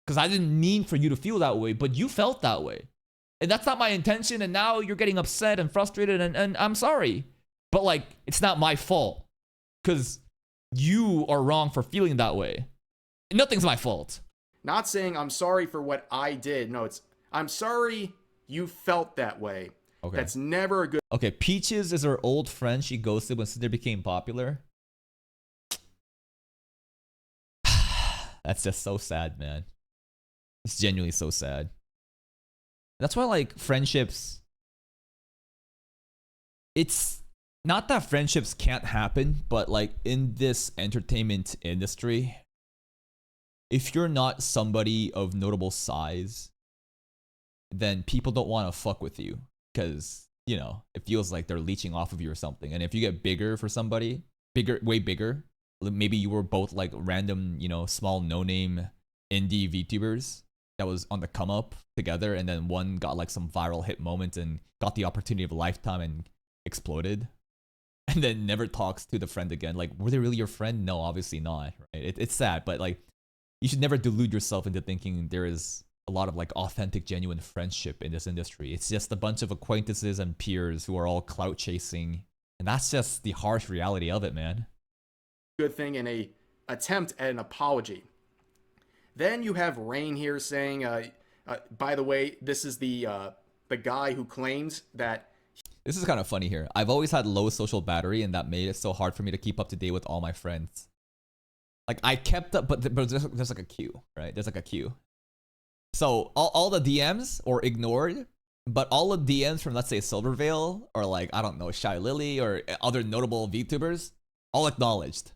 Because I didn't mean for you to feel that way, but you felt that way. And that's not my intention, and now you're getting upset and frustrated, and I'm sorry. But, like, it's not my fault. Because you are wrong for feeling that way. And nothing's my fault. Not saying I'm sorry for what I did. No, it's I'm sorry you felt that way. Okay. That's never a good... Okay, Peaches is her old friend she ghosted when Sinder became popular. That's just so sad, man. It's genuinely so sad. That's why, like, friendships... It's not that friendships can't happen, but, like, in this entertainment industry, if you're not somebody of notable size, then people don't want to fuck with you. Because, it feels like they're leeching off of you or something. And if you get bigger for somebody, way bigger, maybe you were both, like, random, small no-name indie VTubers that was on the come up together, and then one got like some viral hit moment and got the opportunity of a lifetime and exploded, and then never talks to the friend again. Like, were they really your friend? No, obviously not, right? It's sad, but like, you should never delude yourself into thinking there is a lot of like authentic, genuine friendship in this industry. It's just a bunch of acquaintances and peers who are all clout chasing, and that's just the harsh reality of it, man. Good thing in a attempt at an apology. Then you have Rain here saying, by the way, this is the guy who claims that... This is kind of funny here. I've always had low social battery, and that made it so hard for me to keep up to date with all my friends. Like, I kept up, but there's like a queue, right? There's like a queue. So all the DMs are ignored, but all the DMs from, let's say, Silvervale, or like, I don't know, Shy Lily, or other notable VTubers, all acknowledged,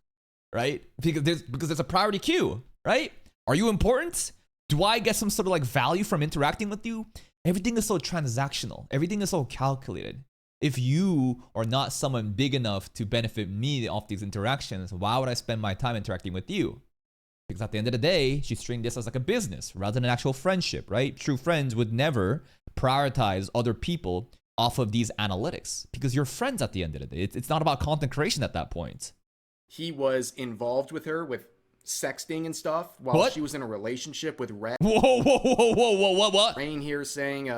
right? Because there's a priority queue, right? Are you important? Do I get some sort of like value from interacting with you? Everything is so transactional. Everything is so calculated. If you are not someone big enough to benefit me off these interactions, why would I spend my time interacting with you? Because at the end of the day, she's treating this as like a business rather than an actual friendship, right? True friends would never prioritize other people off of these analytics because you're friends at the end of the day. It's not about content creation at that point. He was involved with her with sexting and stuff while What? she was in a relationship with Red. What? Rain here saying,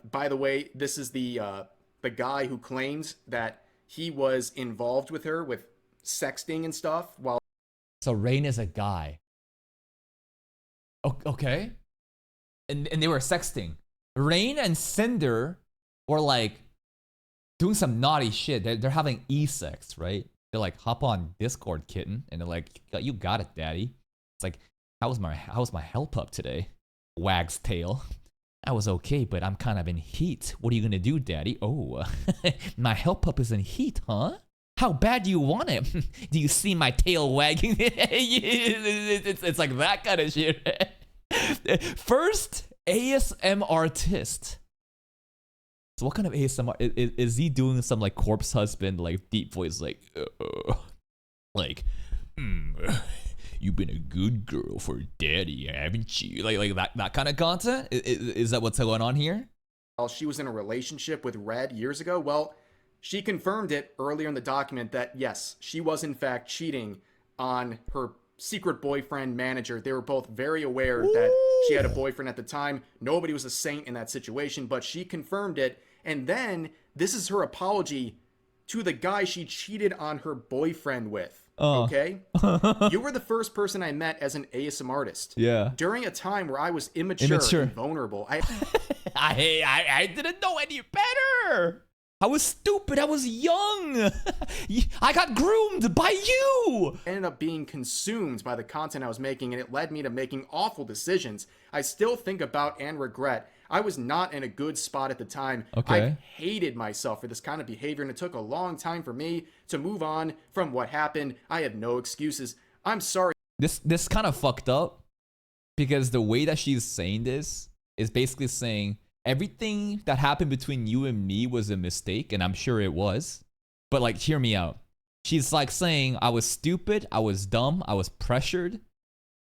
by the way, this is the guy who claims that he was involved with her with sexting and stuff while. So Rain is a guy. Okay. And they were sexting. Rain and Sinder were like doing some naughty shit. They're having e-sex, right? They're like, hop on Discord, kitten, and they're like, you got it, daddy. It's like, how was my help up today? Wag's tail. I was okay, but I'm kind of in heat. What are you gonna do, daddy? Oh, my help up is in heat, huh? How bad do you want it? Do you see my tail wagging? It's like that kind of shit. First ASM artist. So what kind of ASMR is he doing? Some like corpse husband, like deep voice, like you've been a good girl for daddy, haven't you? Like that kind of content. Is that what's going on here? While she was in a relationship with Red years ago, well, she confirmed it earlier in the document that yes, she was in fact cheating on her secret boyfriend manager. They were both very aware that she had a boyfriend at the time. Nobody was a saint in that situation, but she confirmed it. And then this is her apology to the guy she cheated on her boyfriend with. Okay? You were the first person I met as an ASM artist. Yeah. During a time where I was immature. And vulnerable. I didn't know any better. I was stupid. I was young. I got groomed by you. Ended up being consumed by the content I was making, and it led me to making awful decisions I still think about and regret. I was not in a good spot at the time. Okay. I hated myself for this kind of behavior, and it took a long time for me to move on from what happened. I have no excuses. I'm sorry. This kind of fucked up because the way that she's saying this is basically saying everything that happened between you and me was a mistake, and I'm sure it was. But like, hear me out. She's like saying I was stupid, I was dumb, I was pressured.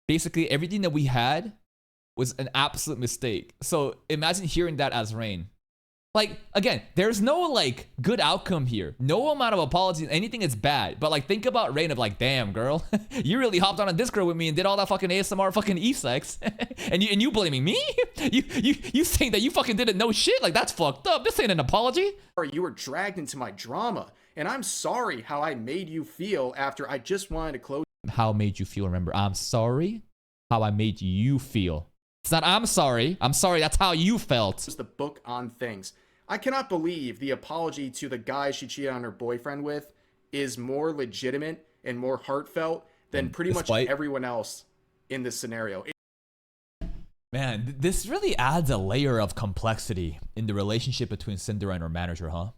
Basically, everything that we had was an absolute mistake. So imagine hearing that as Rain. Like, again, there's no like good outcome here. No amount of apology, anything is bad. But like, think about Rain of like, damn girl, you really hopped on a Discord with me and did all that fucking ASMR fucking e-sex, and you blaming me? You saying that you fucking didn't know shit? Like, that's fucked up. This ain't an apology. You were dragged into my drama, and I'm sorry how I made you feel after I just wanted to close. How made you feel? Remember, I'm sorry how I made you feel. It's not I'm sorry. I'm sorry. That's how you felt. The book on things. I cannot believe the apology to the guy she cheated on her boyfriend with is more legitimate and more heartfelt than pretty much everyone else in this scenario. Man, this really adds a layer of complexity in the relationship between Sinder and her manager, huh?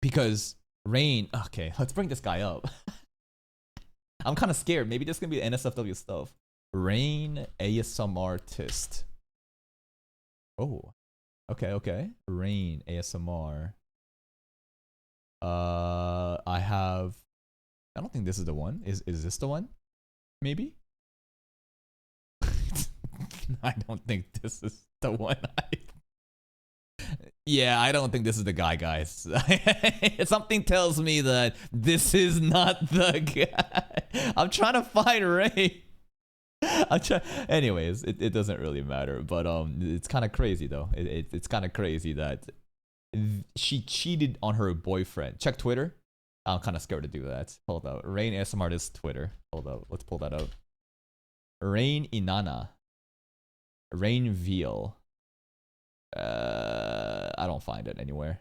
Because Rain, okay, let's bring this guy up. I'm kind of scared. Maybe this is going to be NSFW stuff. Rain ASMR artist. Oh, okay. Rain ASMR. I don't think this is the one. Is this the one? Maybe? I don't think this is the one. Yeah, I don't think this is the guy, guys. Something tells me that this is not the guy. I'm trying to find Ray. Anyways, it doesn't really matter. But it's kind of crazy though. It's kind of crazy that she cheated on her boyfriend. Check Twitter. I'm kind of scared to do that. Hold up. Rain ASMR artist Twitter. Hold up. Let's pull that up. Rain Inanna. Rain Veal. I don't find it anywhere.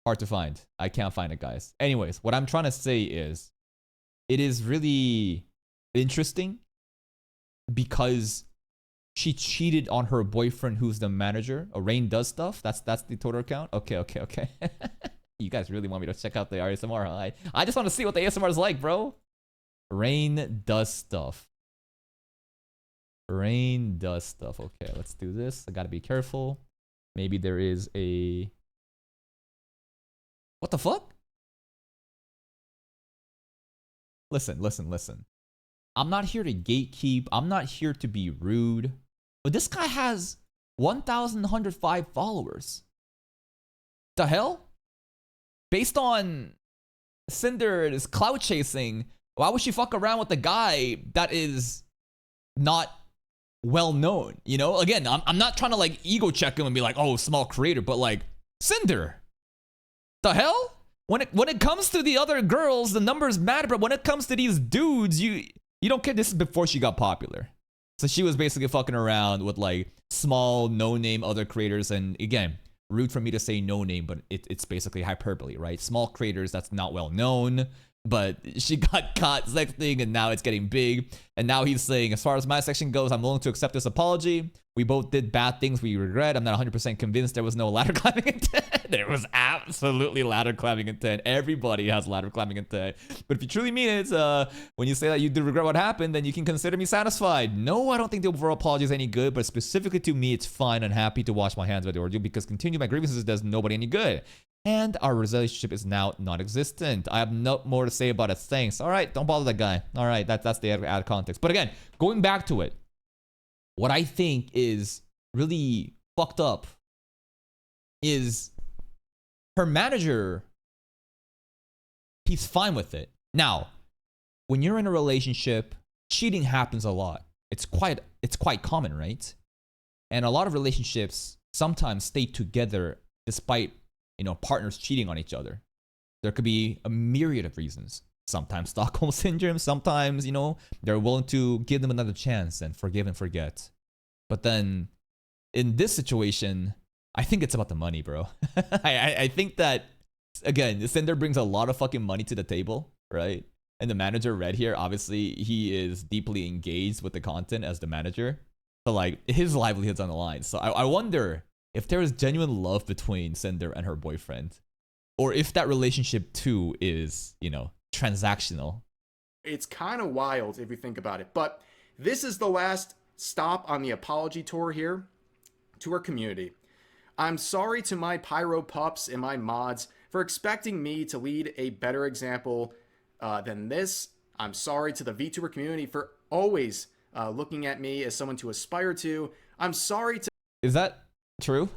Hard to find. I can't find it, guys. Anyways, what I'm trying to say is it is really interesting because she cheated on her boyfriend who's the manager. Rain does stuff. That's the Twitter account. Okay. You guys really want me to check out the ASMR, huh? I just want to see what the ASMR is like, bro. Rain does stuff. Rain does stuff. Okay, let's do this. I gotta be careful. Maybe there is a... What the fuck? Listen. I'm not here to gatekeep. I'm not here to be rude. But this guy has 1,105 followers. The hell? Based on Sinder's clout chasing, Why would she fuck around with a guy that is not well known? You know, again, I'm not trying to like ego check him and be like, oh, small creator, but like Sinder, the hell? When it comes to the other girls, the numbers matter, but when it comes to these dudes, you don't care. This is before she got popular. So she was basically fucking around with like small, no-name other creators. And again, rude for me to say no name, but it's basically hyperbole, right? Small creators that's not well known, but she got caught sexting and now it's getting big. And now he's saying, as far as my section goes, I'm willing to accept this apology. We both did bad things we regret. I'm not 100% convinced there was no ladder climbing intent. There was absolutely ladder climbing intent. Everybody has ladder climbing intent. But if you truly mean it, when you say that you did regret what happened, then you can consider me satisfied. No, I don't think the overall apology is any good, but specifically to me, it's fine and happy to wash my hands of the ordeal because continuing my grievances does nobody any good. And our relationship is now non-existent. I have no more to say about it. Thanks. All right, don't bother that guy. All right, that's the added context. But again, going back to it, what I think is really fucked up is her manager, he's fine with it. Now, when you're in a relationship, cheating happens a lot. It's quite common, right? And a lot of relationships sometimes stay together despite, you know, partners cheating on each other. There could be a myriad of reasons. Sometimes Stockholm Syndrome, sometimes, you know, they're willing to give them another chance and forgive and forget. But then in this situation, I think it's about the money, bro. I think that, again, Sinder brings a lot of fucking money to the table, right? And the manager, Red here, obviously, he is deeply engaged with the content as the manager. So, like, his livelihood's on the line. So I wonder if there is genuine love between Sinder and her boyfriend. Or if that relationship, too, is, you know, transactional. It's kind of wild if you think about it. But this is the last stop on the apology tour here to our community. I'm sorry to my pyro pups and my mods for expecting me to lead a better example than this. I'm sorry to the VTuber community for always looking at me as someone to aspire to. I'm sorry to... Is that true?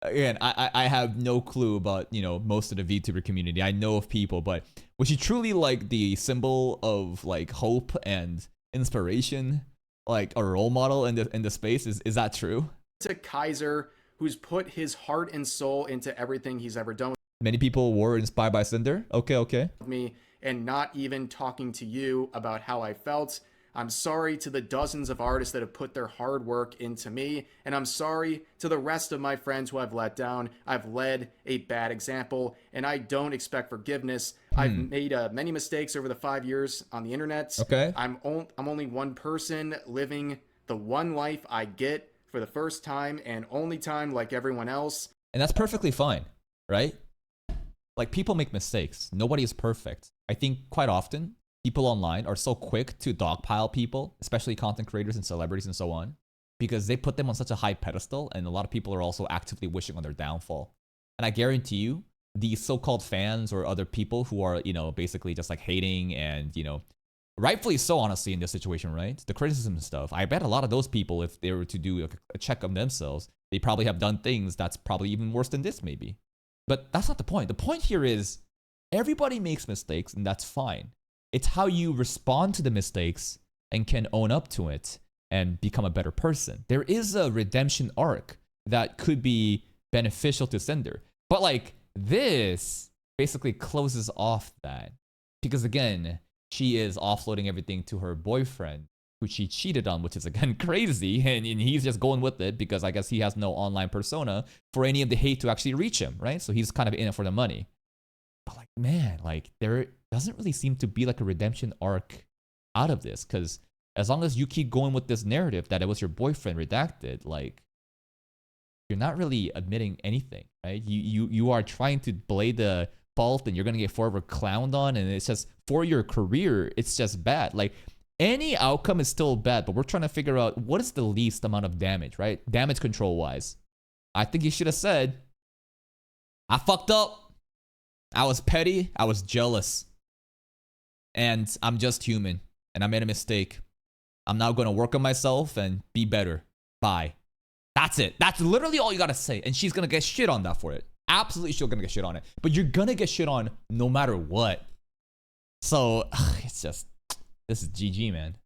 Again, I have no clue about, you know, most of the VTuber community. I know of people, but was she truly like the symbol of like hope and inspiration, like a role model in the space? Is that true? To Kaiser, who's put his heart and soul into everything he's ever done. Many people were inspired by Sinder. Okay. Me, and not even talking to you about how I felt. I'm sorry to the dozens of artists that have put their hard work into me, and I'm sorry to the rest of my friends who I've let down. I've led a bad example, and I don't expect forgiveness. I've made many mistakes over the 5 years on the internet. Okay. I'm only one person living the one life I get for the first time and only time, like everyone else. And that's perfectly fine, right? Like, people make mistakes. Nobody is perfect. I think quite often people online are so quick to dogpile people, especially content creators and celebrities and so on, because they put them on such a high pedestal, and a lot of people are also actively wishing on their downfall. And I guarantee you, these so-called fans or other people who are, you know, basically just like hating and, you know, rightfully so, honestly, in this situation, right? The criticism and stuff. I bet a lot of those people, if they were to do a check on themselves, they probably have done things that's probably even worse than this, maybe. But that's not the point. The point here is everybody makes mistakes, and that's fine. It's how you respond to the mistakes and can own up to it and become a better person. There is a redemption arc that could be beneficial to Sinder. But like, this basically closes off that. Because again, she is offloading everything to her boyfriend, who she cheated on, which is again crazy. And he's just going with it because I guess he has no online persona for any of the hate to actually reach him, right? So he's kind of in it for the money. But like, man, like, there doesn't really seem to be like a redemption arc out of this, because as long as you keep going with this narrative that it was your boyfriend redacted, like, you're not really admitting anything, right? You are trying to blame the fault, and you're gonna get forever clowned on, and it's just, for your career, it's just bad. Like, any outcome is still bad, but we're trying to figure out what is the least amount of damage, right? Damage control wise. I think you should have said, I fucked up. I was petty, I was jealous, and I'm just human, and I made a mistake. I'm now gonna work on myself and be better. Bye. That's it. That's literally all you gotta say, and she's gonna get shit on that for it. Absolutely, she's gonna get shit on it. But you're gonna get shit on no matter what. So, it's just, this is GG, man.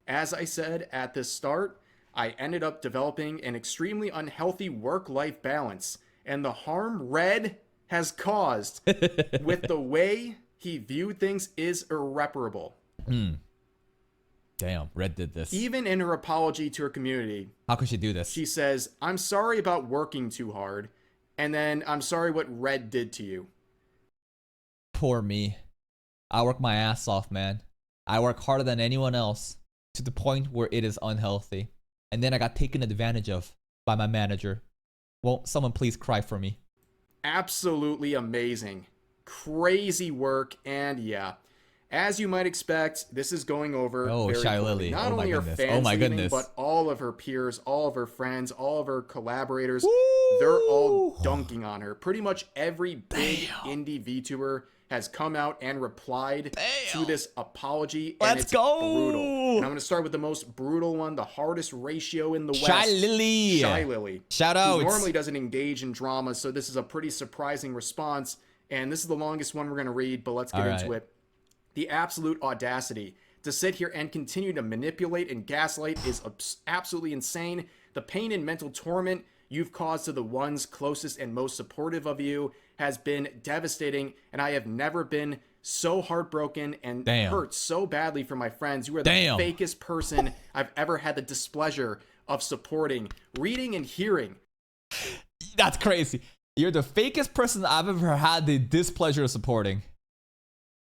As I said at the start, I ended up developing an extremely unhealthy work-life balance, and the harm Red has caused with the way he viewed things is irreparable. Damn, Red did this. Even in her apology to her community, how could she do this? She says, "I'm sorry about working too hard, and then I'm sorry what Red did to you." Poor me. I work my ass off, man. I work harder than anyone else to the point where it is unhealthy. And then I got taken advantage of by my manager. Won't someone please cry for me? Absolutely amazing. Crazy work, and yeah. As you might expect, this is going over very Shy poorly. Lily. Not Oh my only her goodness. fans Oh my leaving, goodness. but all of her peers, all of her friends, all of her collaborators, Woo! they're all dunking on her. Pretty much every big Damn. indie VTuber has come out and replied Damn. to this apology, and Let's it's go. brutal. And I'm going to start with the most brutal one, the hardest ratio in the West. Shy Lily. Shy Lily. Shout Who out. normally doesn't engage in drama, so this is a pretty surprising response. And this is the longest one we're going to read, but let's get into it. The absolute audacity to sit here and continue to manipulate and gaslight is absolutely insane. The pain and mental torment you've caused to the ones closest and most supportive of you has been devastating, and I have never been so heartbroken and hurt so badly for my friends. You are the fakest person I've ever had the displeasure of supporting, reading, and hearing. That's crazy. You're the fakest person I've ever had the displeasure of supporting.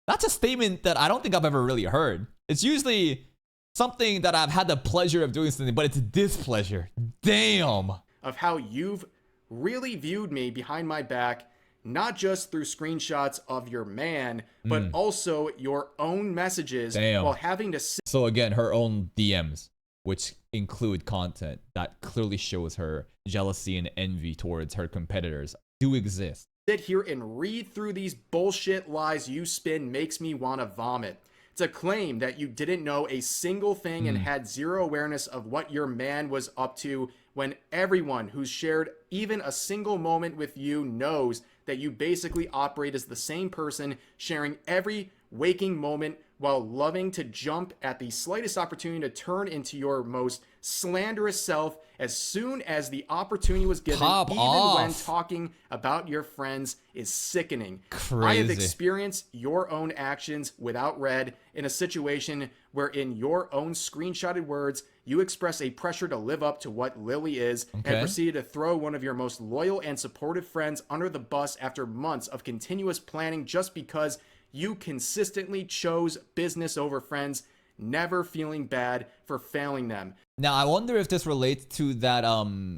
That's a statement that I don't think I've ever really heard. It's usually something that I've had the pleasure of doing something, but it's displeasure. Damn. Of how you've really viewed me behind my back, not just through screenshots of your man, but also your own messages while having to So again, her own DMs, which include content that clearly shows her jealousy and envy towards her competitors, do exist. Sit here and read through these bullshit lies you spin makes me want to vomit. To claim that you didn't know a single thing and had zero awareness of what your man was up to, when everyone who's shared even a single moment with you knows that you basically operate as the same person, sharing every waking moment while loving to jump at the slightest opportunity to turn into your most slanderous self as soon as the opportunity was given, when talking about your friends, is sickening. Crazy. I have experienced your own actions without Red in a situation where, in your own screenshotted words, you express a pressure to live up to what Lily is, and proceeded to throw one of your most loyal and supportive friends under the bus after months of continuous planning just because you consistently chose business over friends, never feeling bad for failing them. Now, I wonder if this relates to that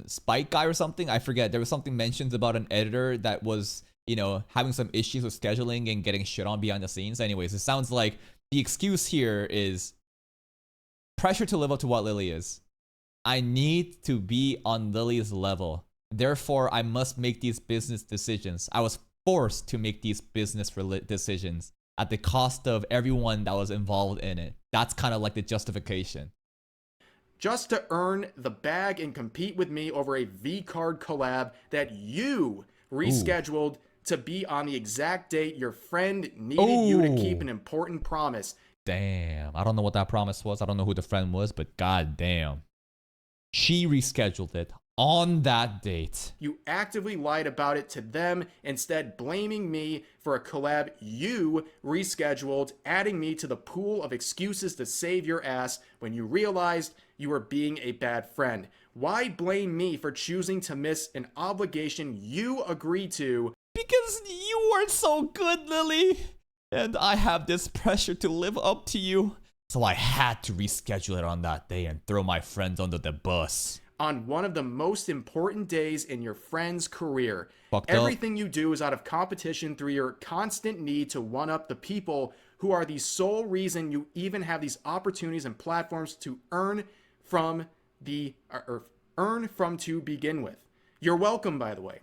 Spike guy or something. I forget. There was something mentioned about an editor that was, you know, having some issues with scheduling and getting shit on behind the scenes. Anyways, it sounds like the excuse here is pressure to live up to what Lily is. I need to be on Lily's level. Therefore, I must make these business decisions. I was forced to make these business decisions at the cost of everyone that was involved in it. That's kind of like the justification. Just to earn the bag and compete with me over a V-Card collab that you rescheduled to be on the exact date your friend needed you to keep an important promise. Damn. I don't know what that promise was. I don't know who the friend was, but god damn. She rescheduled it on that date. You actively lied about it to them, instead blaming me for a collab you rescheduled, adding me to the pool of excuses to save your ass when you realized you were being a bad friend. Why blame me for choosing to miss an obligation you agreed to? Because you weren't so good, Lily. And I have this pressure to live up to you. So I had to reschedule it on that day and throw my friends under the bus. On one of the most important days in your friend's career. Fucked Everything up. you do is out of competition through your constant need to one-up the people who are the sole reason you even have these opportunities and platforms to earn from to begin with. You're welcome, by the way.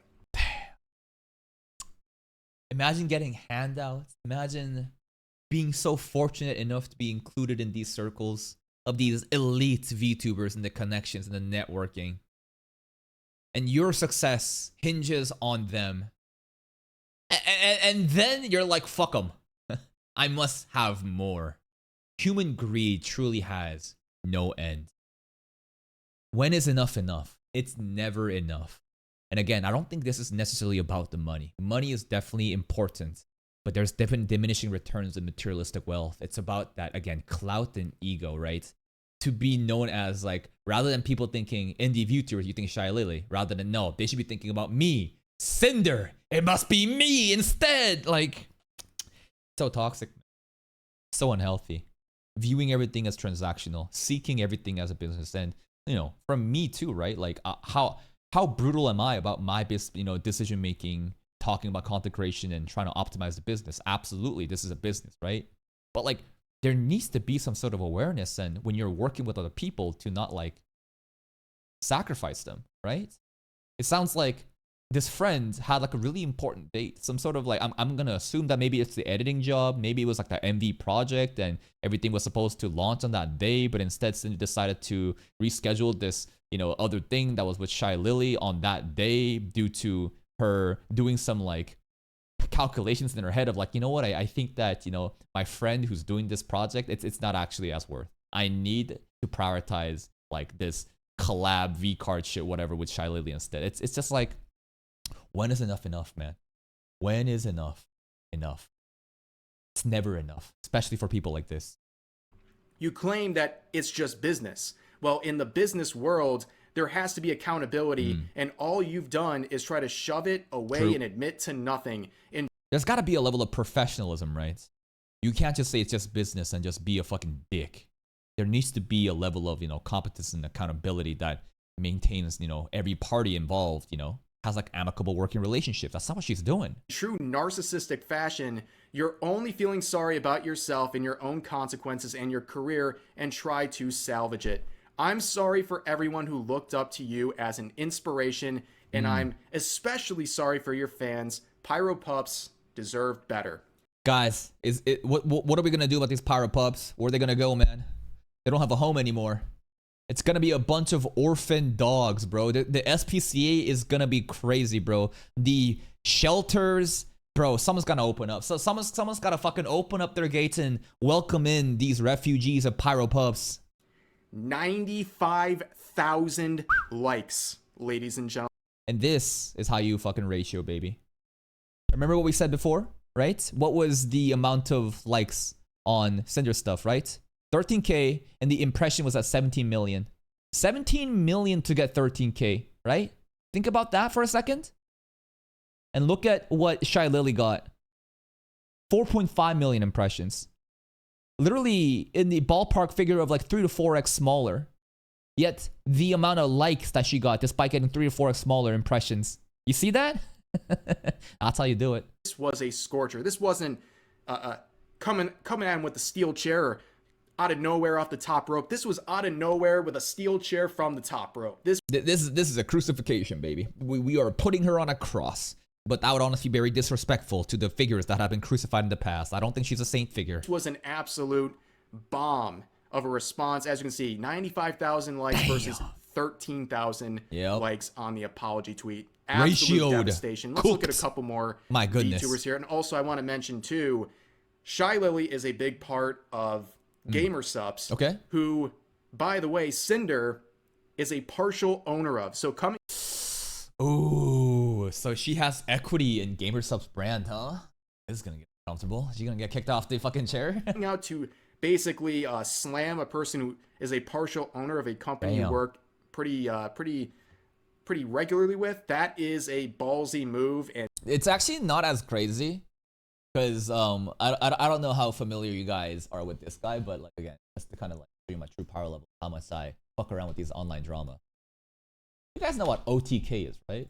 Imagine getting handouts. Imagine being so fortunate enough to be included in these circles of these elite VTubers and the connections and the networking. And your success hinges on them. And then you're like, fuck them. I must have more. Human greed truly has no end. When is enough enough? It's never enough. And again, I don't think this is necessarily about the money. Money is definitely important, but there's different diminishing returns in materialistic wealth. It's about that, again, clout and ego, right? To be known as, like, rather than people thinking indie VTubers, you think Shy Lily. Rather than, no, they should be thinking about me, Sinder. It must be me instead. Like, so toxic, so unhealthy. Viewing everything as transactional, seeking everything as a business. And, you know, from me too, right? Like, how brutal am I about my decision making, talking about content creation and trying to optimize the business? Absolutely, this is a business, right? But like, there needs to be some sort of awareness, and when you're working with other people, to not like sacrifice them, right? It sounds like this friend had like a really important date, some sort of like, I'm gonna assume that maybe it's the editing job, maybe it was like the MV project and everything was supposed to launch on that day, but instead Cindy decided to reschedule this, you know, other thing that was with Shy Lily on that day due to her doing some like calculations in her head of like, you know what, I think that, you know, my friend who's doing this project, it's not actually as worth. I need to prioritize like this collab V card shit, whatever, with Shy Lily instead. It's just like, when is enough enough, man? When is enough enough? It's never enough, especially for people like this. You claim that it's just business. Well, in the business world, there has to be accountability, and all you've done is try to shove it away. True. And admit to nothing. There's got to be a level of professionalism, right? You can't just say it's just business and just be a fucking dick. There needs to be a level of, you know, competence and accountability that maintains, you know, every party involved, you know, has like amicable working relationships. That's not what she's doing. True narcissistic fashion, you're only feeling sorry about yourself and your own consequences and your career and try to salvage it. I'm sorry for everyone who looked up to you as an inspiration, and I'm especially sorry for your fans. Pyro Pups deserve better. Guys, what are we gonna do about these Pyro Pups? Where are they gonna go, man? They don't have a home anymore. It's gonna be a bunch of orphan dogs, bro. The SPCA is gonna be crazy, bro. The shelters, bro, someone's gonna open up. So someone's gotta fucking open up their gates and welcome in these refugees of Pyro Pups. 95,000 likes, ladies and gentlemen. And this is how you fucking ratio, baby. Remember what we said before, right? What was the amount of likes on Sinder stuff, right? 13K, and the impression was at 17 million. 17 million to get 13K, right? Think about that for a second. And look at what Shy Lily got. 4.5 million impressions. Literally in the ballpark figure of like 3 to 4x smaller. Yet the amount of likes that she got, despite getting 3 to 4x smaller impressions. You see that? That's how you do it. This was a scorcher. This wasn't coming at him with a steel chair out of nowhere off the top rope. This was out of nowhere with a steel chair from the top rope. This is a crucifixion, baby. We are putting her on a cross. But that would honestly be very disrespectful to the figures that have been crucified in the past. I don't think she's a saint figure. This was an absolute bomb of a response. As you can see, 95,000 likes versus 13,000 likes on the apology tweet. Absolute devastation. Let's look at a couple more VTubers here. And also, I want to mention too, Shy Lily is a big part of Gamer Subs. Okay. Who, by the way, Sinder is a partial owner of. So coming. Ooh, so she has equity in Gamer Subs brand, huh? This is gonna get comfortable. Is she gonna get kicked off the fucking chair? Out to basically slam a person who is a partial owner of a company you work pretty regularly with. That is a ballsy move, and it's actually not as crazy because I don't know how familiar you guys are with this guy, but like again, just to kind of like show you my true power level, how much I fuck around with these online drama. You guys know what OTK is, right?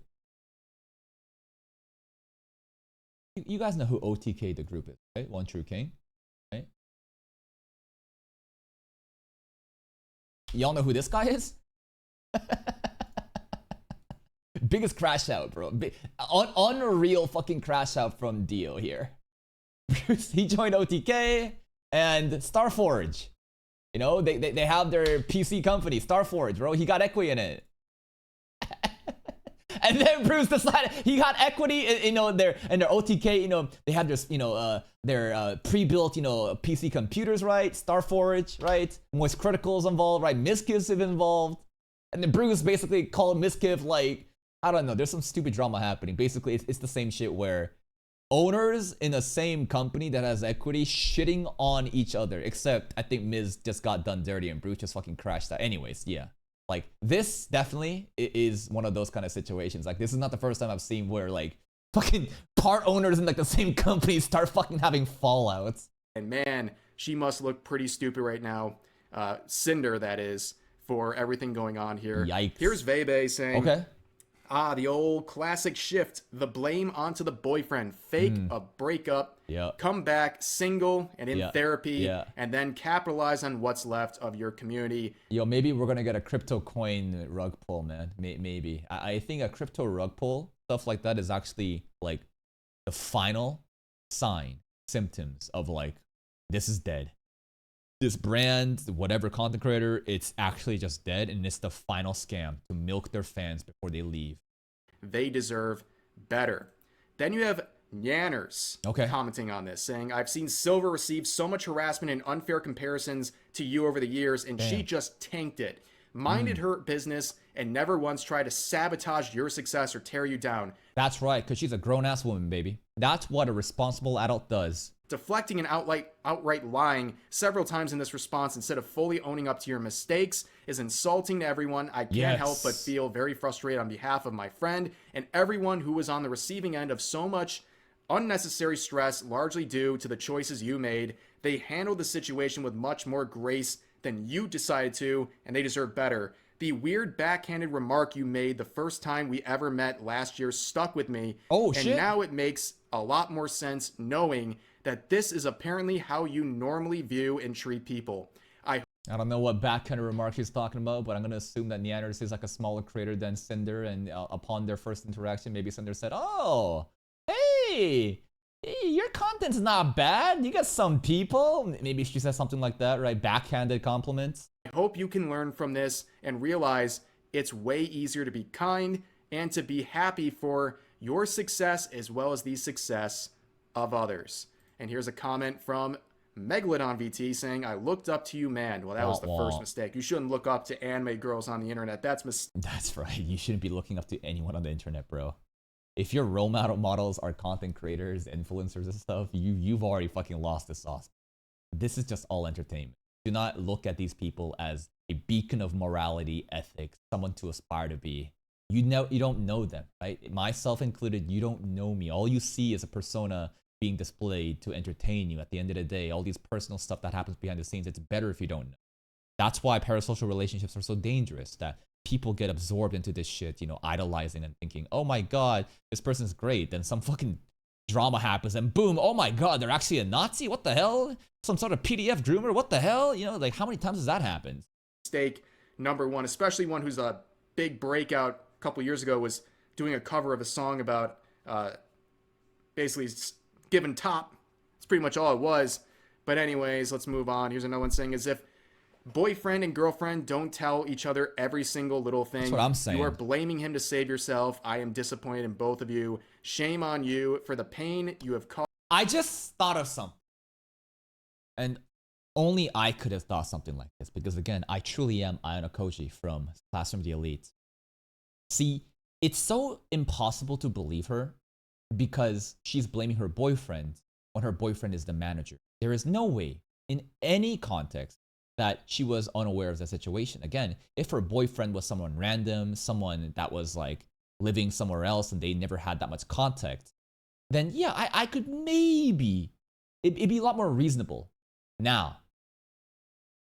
You guys know who OTK the group is, right? One True King, right? Y'all know who this guy is? Biggest crash out, bro. Unreal fucking crash out from Dio here. He joined OTK and Starforge. You know, they have their PC company, Starforge, bro. He got equity in it. And then Bruce decided he got equity in their OTK. They have this their pre-built PC computers, right? Starforge, right? Moist Critical's involved, right? Miskiv's involved, and then Bruce basically called Miskiv like, I don't know. There's some stupid drama happening. Basically, it's the same shit where owners in the same company that has equity shitting on each other. Except I think Miz just got done dirty and Bruce just fucking crashed that. Anyways, yeah. Like, this definitely is one of those kind of situations. Like, this is not the first time I've seen where, like, fucking part owners in, like, the same company start fucking having fallouts. And man, she must look pretty stupid right now. Sinder, that is, for everything going on here. Yikes. Here's Vebe saying, okay. The old classic shift, the blame onto the boyfriend, fake a breakup, come back single and in therapy, and then capitalize on what's left of your community. Yo, maybe we're gonna get a crypto coin rug pull, man. Maybe. I think a crypto rug pull, stuff like that, is actually like the final symptoms of like, this is dead. This brand, whatever content creator, it's actually just dead, and it's the final scam to milk their fans before they leave. They deserve better. Then you have Nyanners commenting on this, saying, I've seen Silver receive so much harassment and unfair comparisons to you over the years, and she just tanked it. Minded her business and never once tried to sabotage your success or tear you down. That's right, because she's a grown-ass woman, baby. That's what a responsible adult does. Deflecting and outright lying several times in this response instead of fully owning up to your mistakes is insulting to everyone. I can't help but feel very frustrated on behalf of my friend and everyone who was on the receiving end of so much unnecessary stress, largely due to the choices you made. They handled the situation with much more grace than you decided to, and they deserve better. The weird backhanded remark you made the first time we ever met last year stuck with me. And now it makes a lot more sense knowing that this is apparently how you normally view and treat people. I don't know what backhanded remark he's talking about, but I'm going to assume that Nyanners is like a smaller creator than Sinder, and upon their first interaction, maybe Sinder said, oh, hey, your content's not bad. You got some people. Maybe she said something like that, right? Backhanded compliments. I hope you can learn from this and realize it's way easier to be kind and to be happy for your success as well as the success of others. And here's a comment from Megalodon VT saying, I looked up to you, man. Well, that was the first mistake. You shouldn't look up to anime girls on the internet. That's right. You shouldn't be looking up to anyone on the internet, bro. If your role models are content creators, influencers and stuff, you've already fucking lost the sauce. This is just all entertainment. Do not look at these people as a beacon of morality, ethics, someone to aspire to be. You don't know them, right? Myself included, you don't know me. All you see is a persona being displayed to entertain you. At the end of the day, all these personal stuff that happens behind the scenes, it's better if you don't know. That's why parasocial relationships are so dangerous, that people get absorbed into this shit, idolizing and thinking, oh my god, this person's great. Then some fucking drama happens and boom, oh my god, they're actually a Nazi? What the hell? Some sort of PDF groomer? What the hell? Like, how many times has that happened? Mistake number one, especially one who's a big breakout a couple years ago, was doing a cover of a song about basically giving top. That's pretty much all it was. But anyways, let's move on. Here's another one saying, as if boyfriend and girlfriend don't tell each other every single little thing. That's what I'm saying. You are blaming him to save yourself. I am disappointed in both of you. Shame on you for the pain you have caused. I just thought of something. And only I could have thought something like this, because again, I truly am Ayano Koji from Classroom of the Elite. See, it's so impossible to believe her because she's blaming her boyfriend when her boyfriend is the manager. There is no way in any context that she was unaware of the situation. Again, if her boyfriend was someone random, someone that was like living somewhere else and they never had that much contact, then yeah, I could maybe, it'd be a lot more reasonable. Now,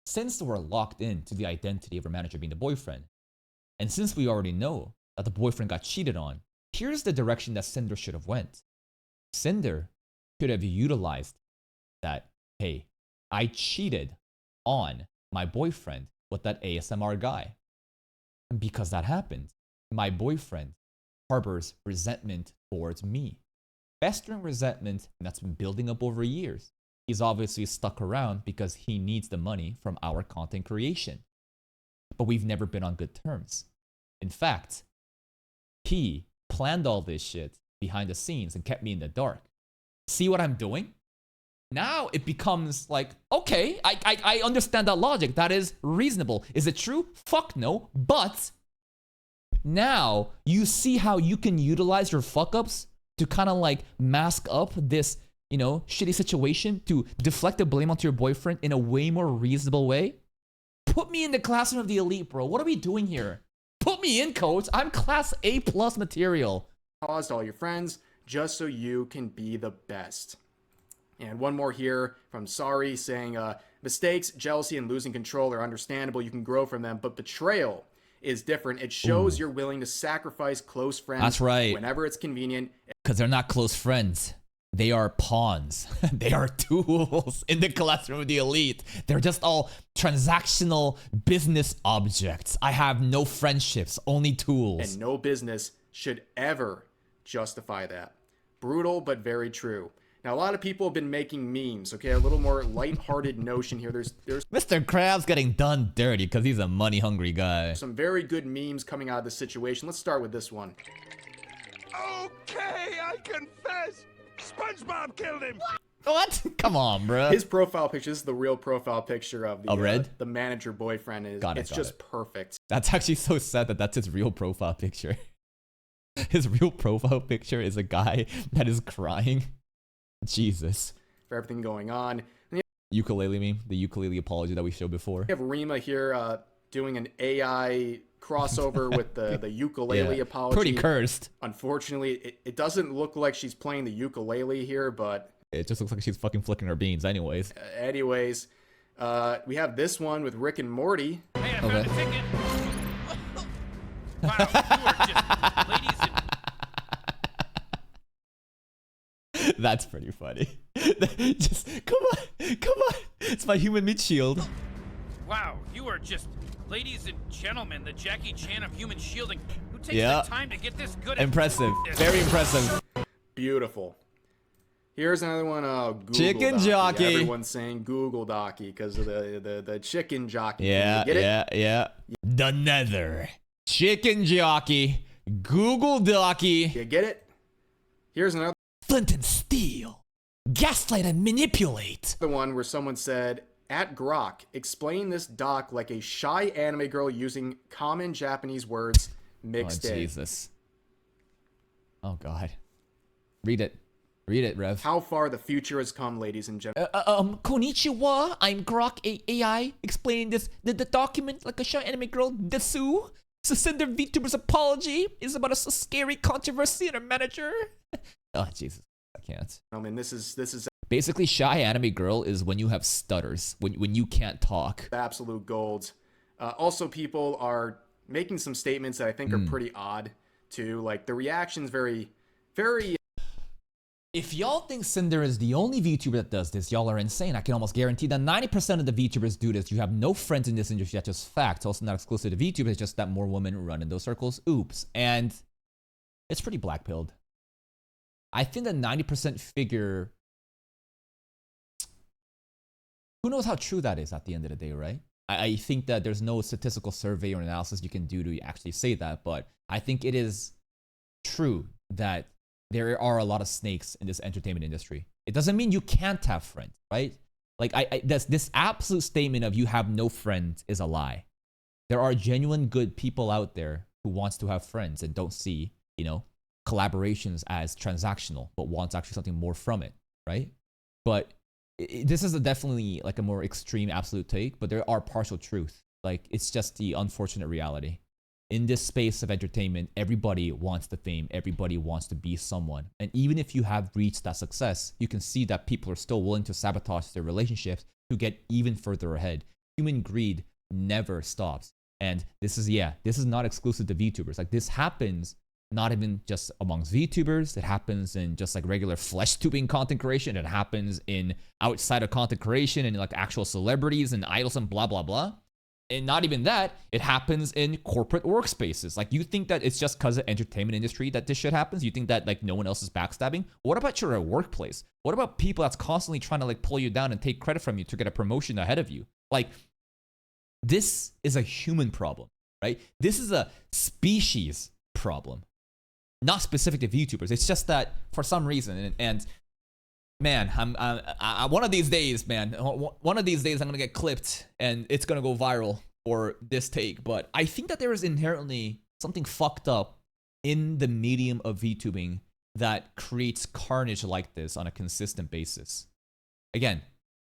since we're locked into the identity of her manager being the boyfriend, and since we already know that the boyfriend got cheated on, here's the direction that Sinder should have went. Sinder could have utilized that, hey, I cheated on my boyfriend with that ASMR guy. And because that happened, my boyfriend harbors resentment towards me. Festering resentment that's been building up over years. He's obviously stuck around because he needs the money from our content creation. But we've never been on good terms. In fact, He planned all this shit behind the scenes and kept me in the dark. See what I'm doing? Now it becomes like, okay, I understand that logic. That is reasonable. Is it true? Fuck no. But now you see how you can utilize your fuck ups to kind of like mask up this, you know, shitty situation, to deflect the blame onto your boyfriend in a way more reasonable way. Put me in the classroom of the elite, bro. What are we doing here? Put me in, coach. I'm class A+ material. Caused all your friends just so you can be the best. And one more here from Sorry saying, mistakes, jealousy, and losing control are understandable. You can grow from them, but betrayal is different. It shows you're willing to sacrifice close friends. That's right. Whenever it's convenient. Because they're not close friends. They are pawns. They are tools in the classroom of the elite. They're just all transactional business objects. I have no friendships, only tools. And no business should ever justify that. Brutal, but very true. Now, a lot of people have been making memes, okay? A little more lighthearted notion here. There's Mr. Krabs getting done dirty because he's a money-hungry guy. some very good memes coming out of this situation. Let's start with this one. Okay, I confess. SpongeBob killed him. What? Come on, bro. His profile picture, this is the real profile picture of the, Red? The manager boyfriend. It's just perfect. That's actually so sad that that's his real profile picture. His real profile picture is a guy that is crying. Jesus. For everything going on. Ukulele meme, the ukulele apology that we showed before. We have Rima here doing an AI crossover with the ukulele apology. Pretty cursed. Unfortunately, it doesn't look like she's playing the ukulele here, but... It just looks like she's fucking flicking her beans anyways. We have this one with Rick and Morty. Hey, I found a ticket. Wow, you are just ladies and... That's pretty funny. Just, come on. It's my human meat shield. Wow, you are just ladies and gentlemen, the Jackie Chan of human shielding. Who takes Yeah. the time to get this good at Impressive. Very impressive. Beautiful. Here's another one. Google Chicken Docky. jockey. Everyone's saying Google Docky because of the chicken jockey. Yeah, You get it? yeah. The nether. Chicken jockey. Google Docky. You get it? Here's another Flint and steel. Gaslight and manipulate. one where someone said, at Grok, explain this doc like a shy anime girl using common Japanese words mixed in. Jesus. Oh, God. Read it. Read it, Rev. How far the future has come, ladies and gentlemen. Konnichiwa. I'm Grok AI. Explaining this the document like a shy anime girl. Desu. So Sinder VTuber's apology is about a scary controversy and a manager. Oh, Jesus. I can't. I mean, this is Basically, shy anime girl is when you have stutters, when you can't talk. absolute gold. Also, people are making some statements that I think are pretty odd, too. Like, the reaction's very... If y'all think Sinder is the only VTuber that does this, y'all are insane. I can almost guarantee that 90% of the VTubers do this. You have no friends in this industry. That's just fact. It's also not exclusive to VTubers. It's just that more women run in those circles. Oops. And it's pretty black-pilled. I think that 90% figure... Who knows how true that is at the end of the day, right? I think that there's no statistical survey or analysis you can do to actually say that, but I think it is true that there are a lot of snakes in this entertainment industry. It doesn't mean you can't have friends, right? Like, this absolute statement of you have no friends is a lie. There are genuine good people out there who wants to have friends and don't see, you know, collaborations as transactional, but wants actually something more from it, right? But this is definitely like a more extreme absolute take, but there are partial truth. Like, it's just the unfortunate reality. In this space of entertainment, everybody wants the fame. Everybody wants to be someone. And even if you have reached that success, you can see that people are still willing to sabotage their relationships to get even further ahead. Human greed never stops. And this is not exclusive to VTubers. Like, this happens not even just amongst VTubers. It happens in just like regular flesh tubing content creation. It happens in outside of content creation and like actual celebrities and idols and blah, blah, blah. And not even that, it happens in corporate workspaces. Like, you think that it's just because of entertainment industry that this shit happens? You think that like no one else is backstabbing? What about your workplace? What about people that's constantly trying to like pull you down and take credit from you to get a promotion ahead of you? Like, this is a human problem, right? This is a species problem. not specific to VTubers. It's just that for some reason, and man, I one of these days, man, one of these days I'm gonna get clipped and it's gonna go viral for this take. But I think that there is inherently something fucked up in the medium of VTubing that creates carnage like this on a consistent basis. Again,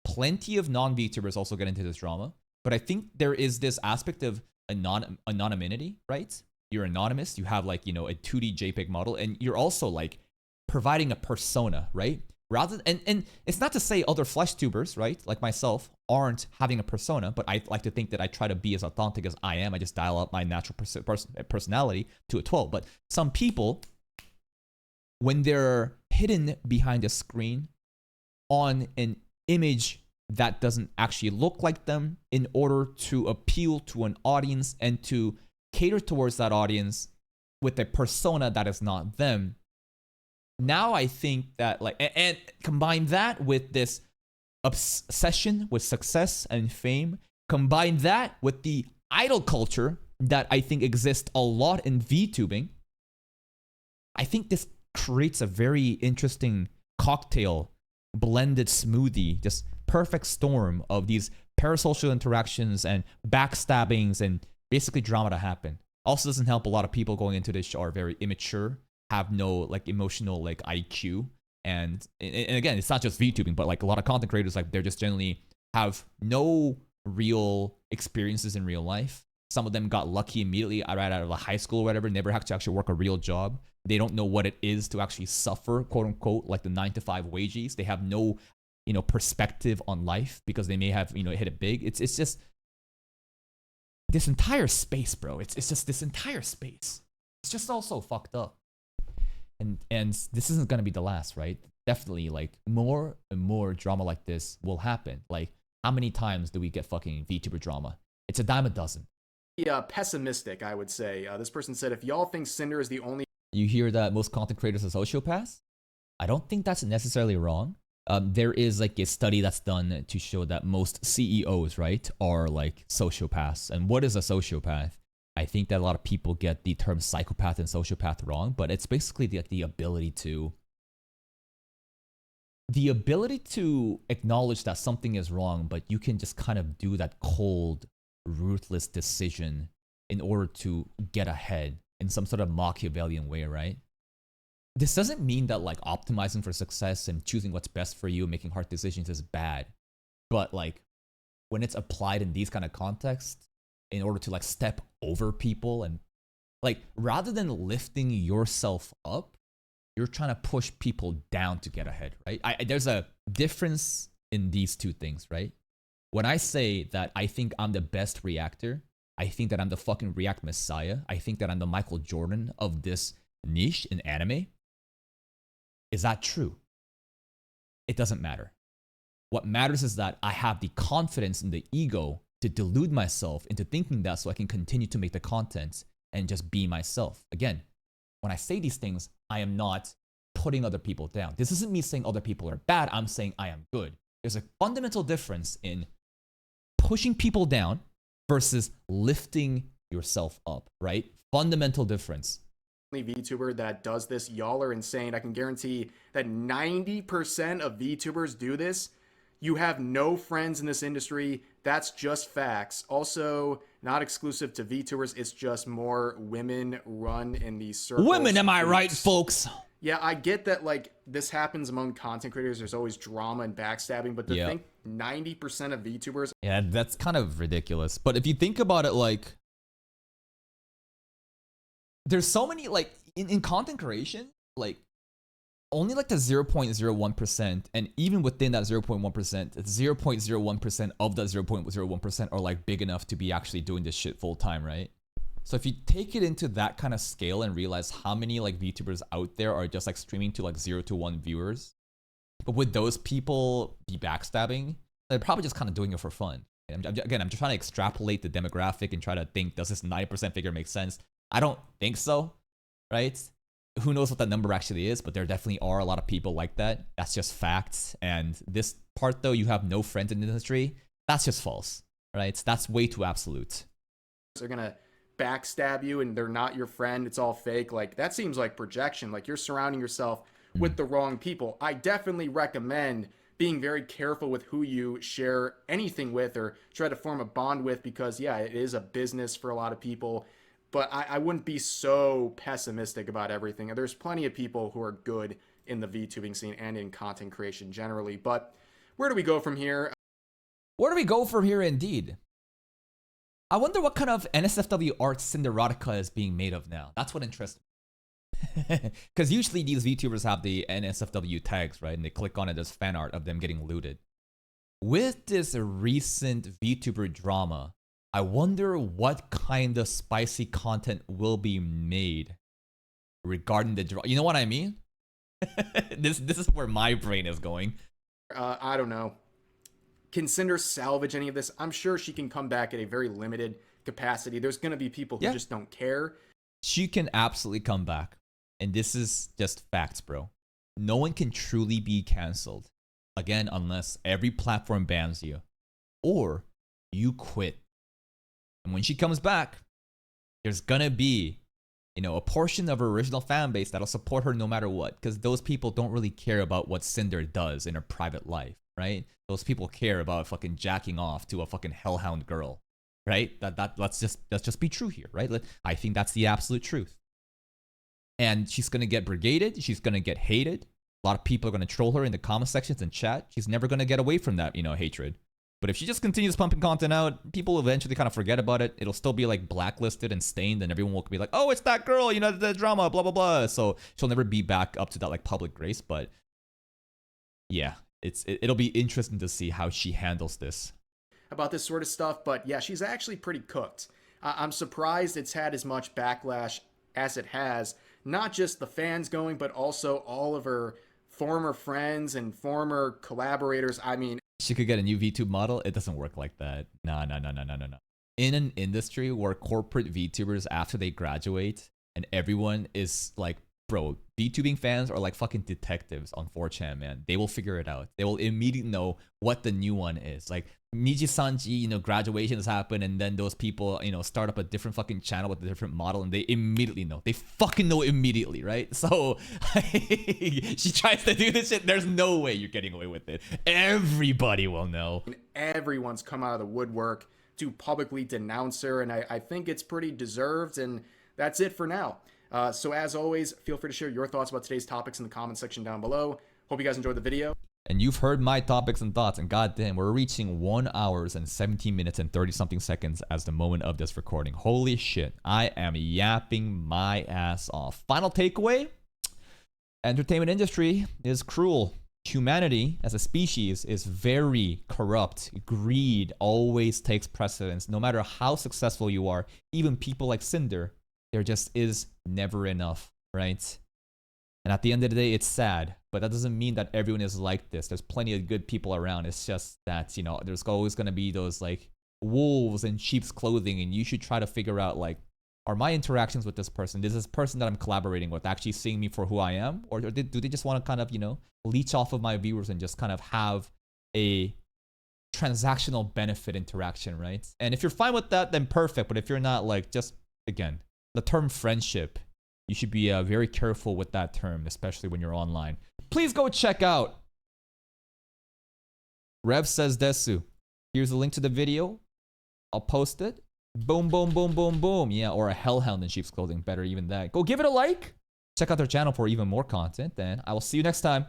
plenty of non-VTubers also get into this drama, but I think there is this aspect of anonymity, right? You're anonymous, you have like, you know, a 2D JPEG model, and you're also like providing a persona, right? Rather and it's not to say other flesh tubers, right, like myself, aren't having a persona, but I like to think that I try to be as authentic as I am. I just dial up my natural personality to a 12. But some people, when they're hidden behind a screen on an image that doesn't actually look like them in order to appeal to an audience and to cater towards that audience with a persona that is not them. Now I think that like, and combine that with this obsession with success and fame, combine that with the idol culture that I think exists a lot in VTubing, I think this creates a very interesting cocktail, blended smoothie, just perfect storm of these parasocial interactions and backstabbings and basically drama to happen. Also doesn't help a lot of people going into this show are very immature, have no like emotional like IQ, and again, it's not just VTubing, but like a lot of content creators, like they're just generally have no real experiences in real life. Some of them got lucky immediately right out of high school or whatever, never had to actually work a real job. They don't know what it is to actually suffer, quote unquote, like the 9-to-5 wages. They have no, you know, perspective on life because they may have, you know, hit it big. It's just this entire space, bro. It's just this entire space. It's just all so fucked up. And this isn't gonna be the last, right? Definitely, like more and more drama like this will happen. Like, how many times do we get fucking VTuber drama? It's a dime a dozen. Yeah, pessimistic, I would say. This person said, if y'all think Sinder is the only... You hear that most content creators are sociopaths? I don't think that's necessarily wrong. There is like a study that's done to show that most CEOs, right, are like sociopaths. And what is a sociopath? I think that a lot of people get the term psychopath and sociopath wrong, but it's basically the ability to acknowledge that something is wrong, but you can just kind of do that cold, ruthless decision in order to get ahead in some sort of Machiavellian way, right? This doesn't mean that like optimizing for success and choosing what's best for you and making hard decisions is bad, but like when it's applied in these kind of contexts, in order to like step over people and like rather than lifting yourself up, you're trying to push people down to get ahead, right? There's a difference in these two things, right? When I say that I think I'm the best reactor, I think that I'm the fucking React Messiah, I think that I'm the Michael Jordan of this niche in anime, is that true? It doesn't matter. What matters is that I have the confidence and the ego to delude myself into thinking that so I can continue to make the content and just be myself. Again, when I say these things, I am not putting other people down. This isn't me saying other people are bad. I'm saying I am good. There's a fundamental difference in pushing people down versus lifting yourself up, right? Fundamental difference. VTuber that does this. Y'all are insane. I can guarantee that 90% of VTubers do this. You have no friends in this industry. That's just facts. Also, not exclusive to VTubers. It's just more women run in these circles. Women, am I right, folks? Yeah, I get that, like, this happens among content creators. There's always drama and backstabbing, but to think 90% of VTubers... Yeah, that's kind of ridiculous. But if you think about it, like, there's so many, like, in content creation, like, only like the 0.01%, and even within that 0.1%, 0.01% of that 0.01% are like big enough to be actually doing this shit full time, right? So if you take it into that kind of scale and realize how many like VTubers out there are just like streaming to like 0 to 1 viewers, but would those people be backstabbing? They're probably just kind of doing it for fun. And I'm just trying to extrapolate the demographic and try to think, does this 9% figure make sense? I don't think so, right? Who knows what that number actually is, but there definitely are a lot of people like that. That's just facts. And this part, though, you have no friends in the industry, that's just false, right? That's way too absolute. They're going to backstab you and they're not your friend, it's all fake. Like, that seems like projection. Like, you're surrounding yourself with the wrong people. I definitely recommend being very careful with who you share anything with or try to form a bond with, because yeah, it is a business for a lot of people. But I wouldn't be so pessimistic about everything. There's plenty of people who are good in the VTubing scene and in content creation generally. But where do we go from here? Where do we go from here indeed? I wonder what kind of NSFW art Cinderotica is being made of now. That's what interests me. Because usually these VTubers have the NSFW tags, right? And they click on it, there's fan art of them getting looted. With this recent VTuber drama, I wonder what kind of spicy content will be made regarding the drama. You know what I mean? This is where my brain is going. I don't know. Can Cinder salvage any of this? I'm sure she can come back at a very limited capacity. There's going to be people who just don't care. She can absolutely come back. And this is just facts, bro. No one can truly be canceled. Again, unless every platform bans you. Or you quit. And when she comes back, there's gonna be, a portion of her original fan base that'll support her no matter what. Because those people don't really care about what Cinder does in her private life, right? Those people care about fucking jacking off to a fucking hellhound girl, right? Let's just be true here, right? I think that's the absolute truth. And she's gonna get brigaded. She's gonna get hated. A lot of people are gonna troll her in the comment sections and chat. She's never gonna get away from that, hatred. But if she just continues pumping content out, people will eventually kind of forget about it. It'll still be like blacklisted and stained, and everyone will be like, oh, it's that girl, the drama, blah, blah, blah. So she'll never be back up to that like public grace. But yeah, it'll be interesting to see how she handles this. About this sort of stuff, but yeah, she's actually pretty cooked. I'm surprised it's had as much backlash as it has. Not just the fans going, but also all of her former friends and former collaborators. I mean, she could get a new VTube model. It doesn't work like that. No. In an industry where corporate VTubers, after they graduate and everyone is like, bro, VTubing fans are like fucking detectives on 4chan, man. They will figure it out. They will immediately know what the new one is. Like Miji-sanji, graduation has happened, and then those people, start up a different fucking channel with a different model, and they immediately know. They fucking know immediately, right? So she tries to do this shit. There's no way you're getting away with it. Everybody will know. Everyone's come out of the woodwork to publicly denounce her, and I think it's pretty deserved, and that's it for now. So as always, feel free to share your thoughts about today's topics in the comment section down below. Hope you guys enjoyed the video. And you've heard my topics and thoughts, and goddamn, we're reaching 1 hour and 17 minutes and 30 something seconds as the moment of this recording. Holy shit, I am yapping my ass off. Final takeaway: entertainment industry is cruel. Humanity as a species is very corrupt. Greed always takes precedence. No matter how successful you are, even people like Cinder, there just is never enough, right? And at the end of the day, it's sad, but that doesn't mean that everyone is like this. There's plenty of good people around. It's just that, there's always going to be those like wolves in sheep's clothing, and you should try to figure out like, are my interactions with this person, is this person that I'm collaborating with actually seeing me for who I am? Or do they just want to kind of, leech off of my viewers and just kind of have a transactional benefit interaction, right? And if you're fine with that, then perfect. But if you're not, like, just, again, the term friendship, you should be very careful with that term, especially when you're online. Please go check out Rev Says Desu. Here's a link to the video. I'll post it. Boom, boom, boom, boom, boom. Yeah, or a hellhound in sheep's clothing. Better even that. Go give it a like. Check out their channel for even more content. And I will see you next time.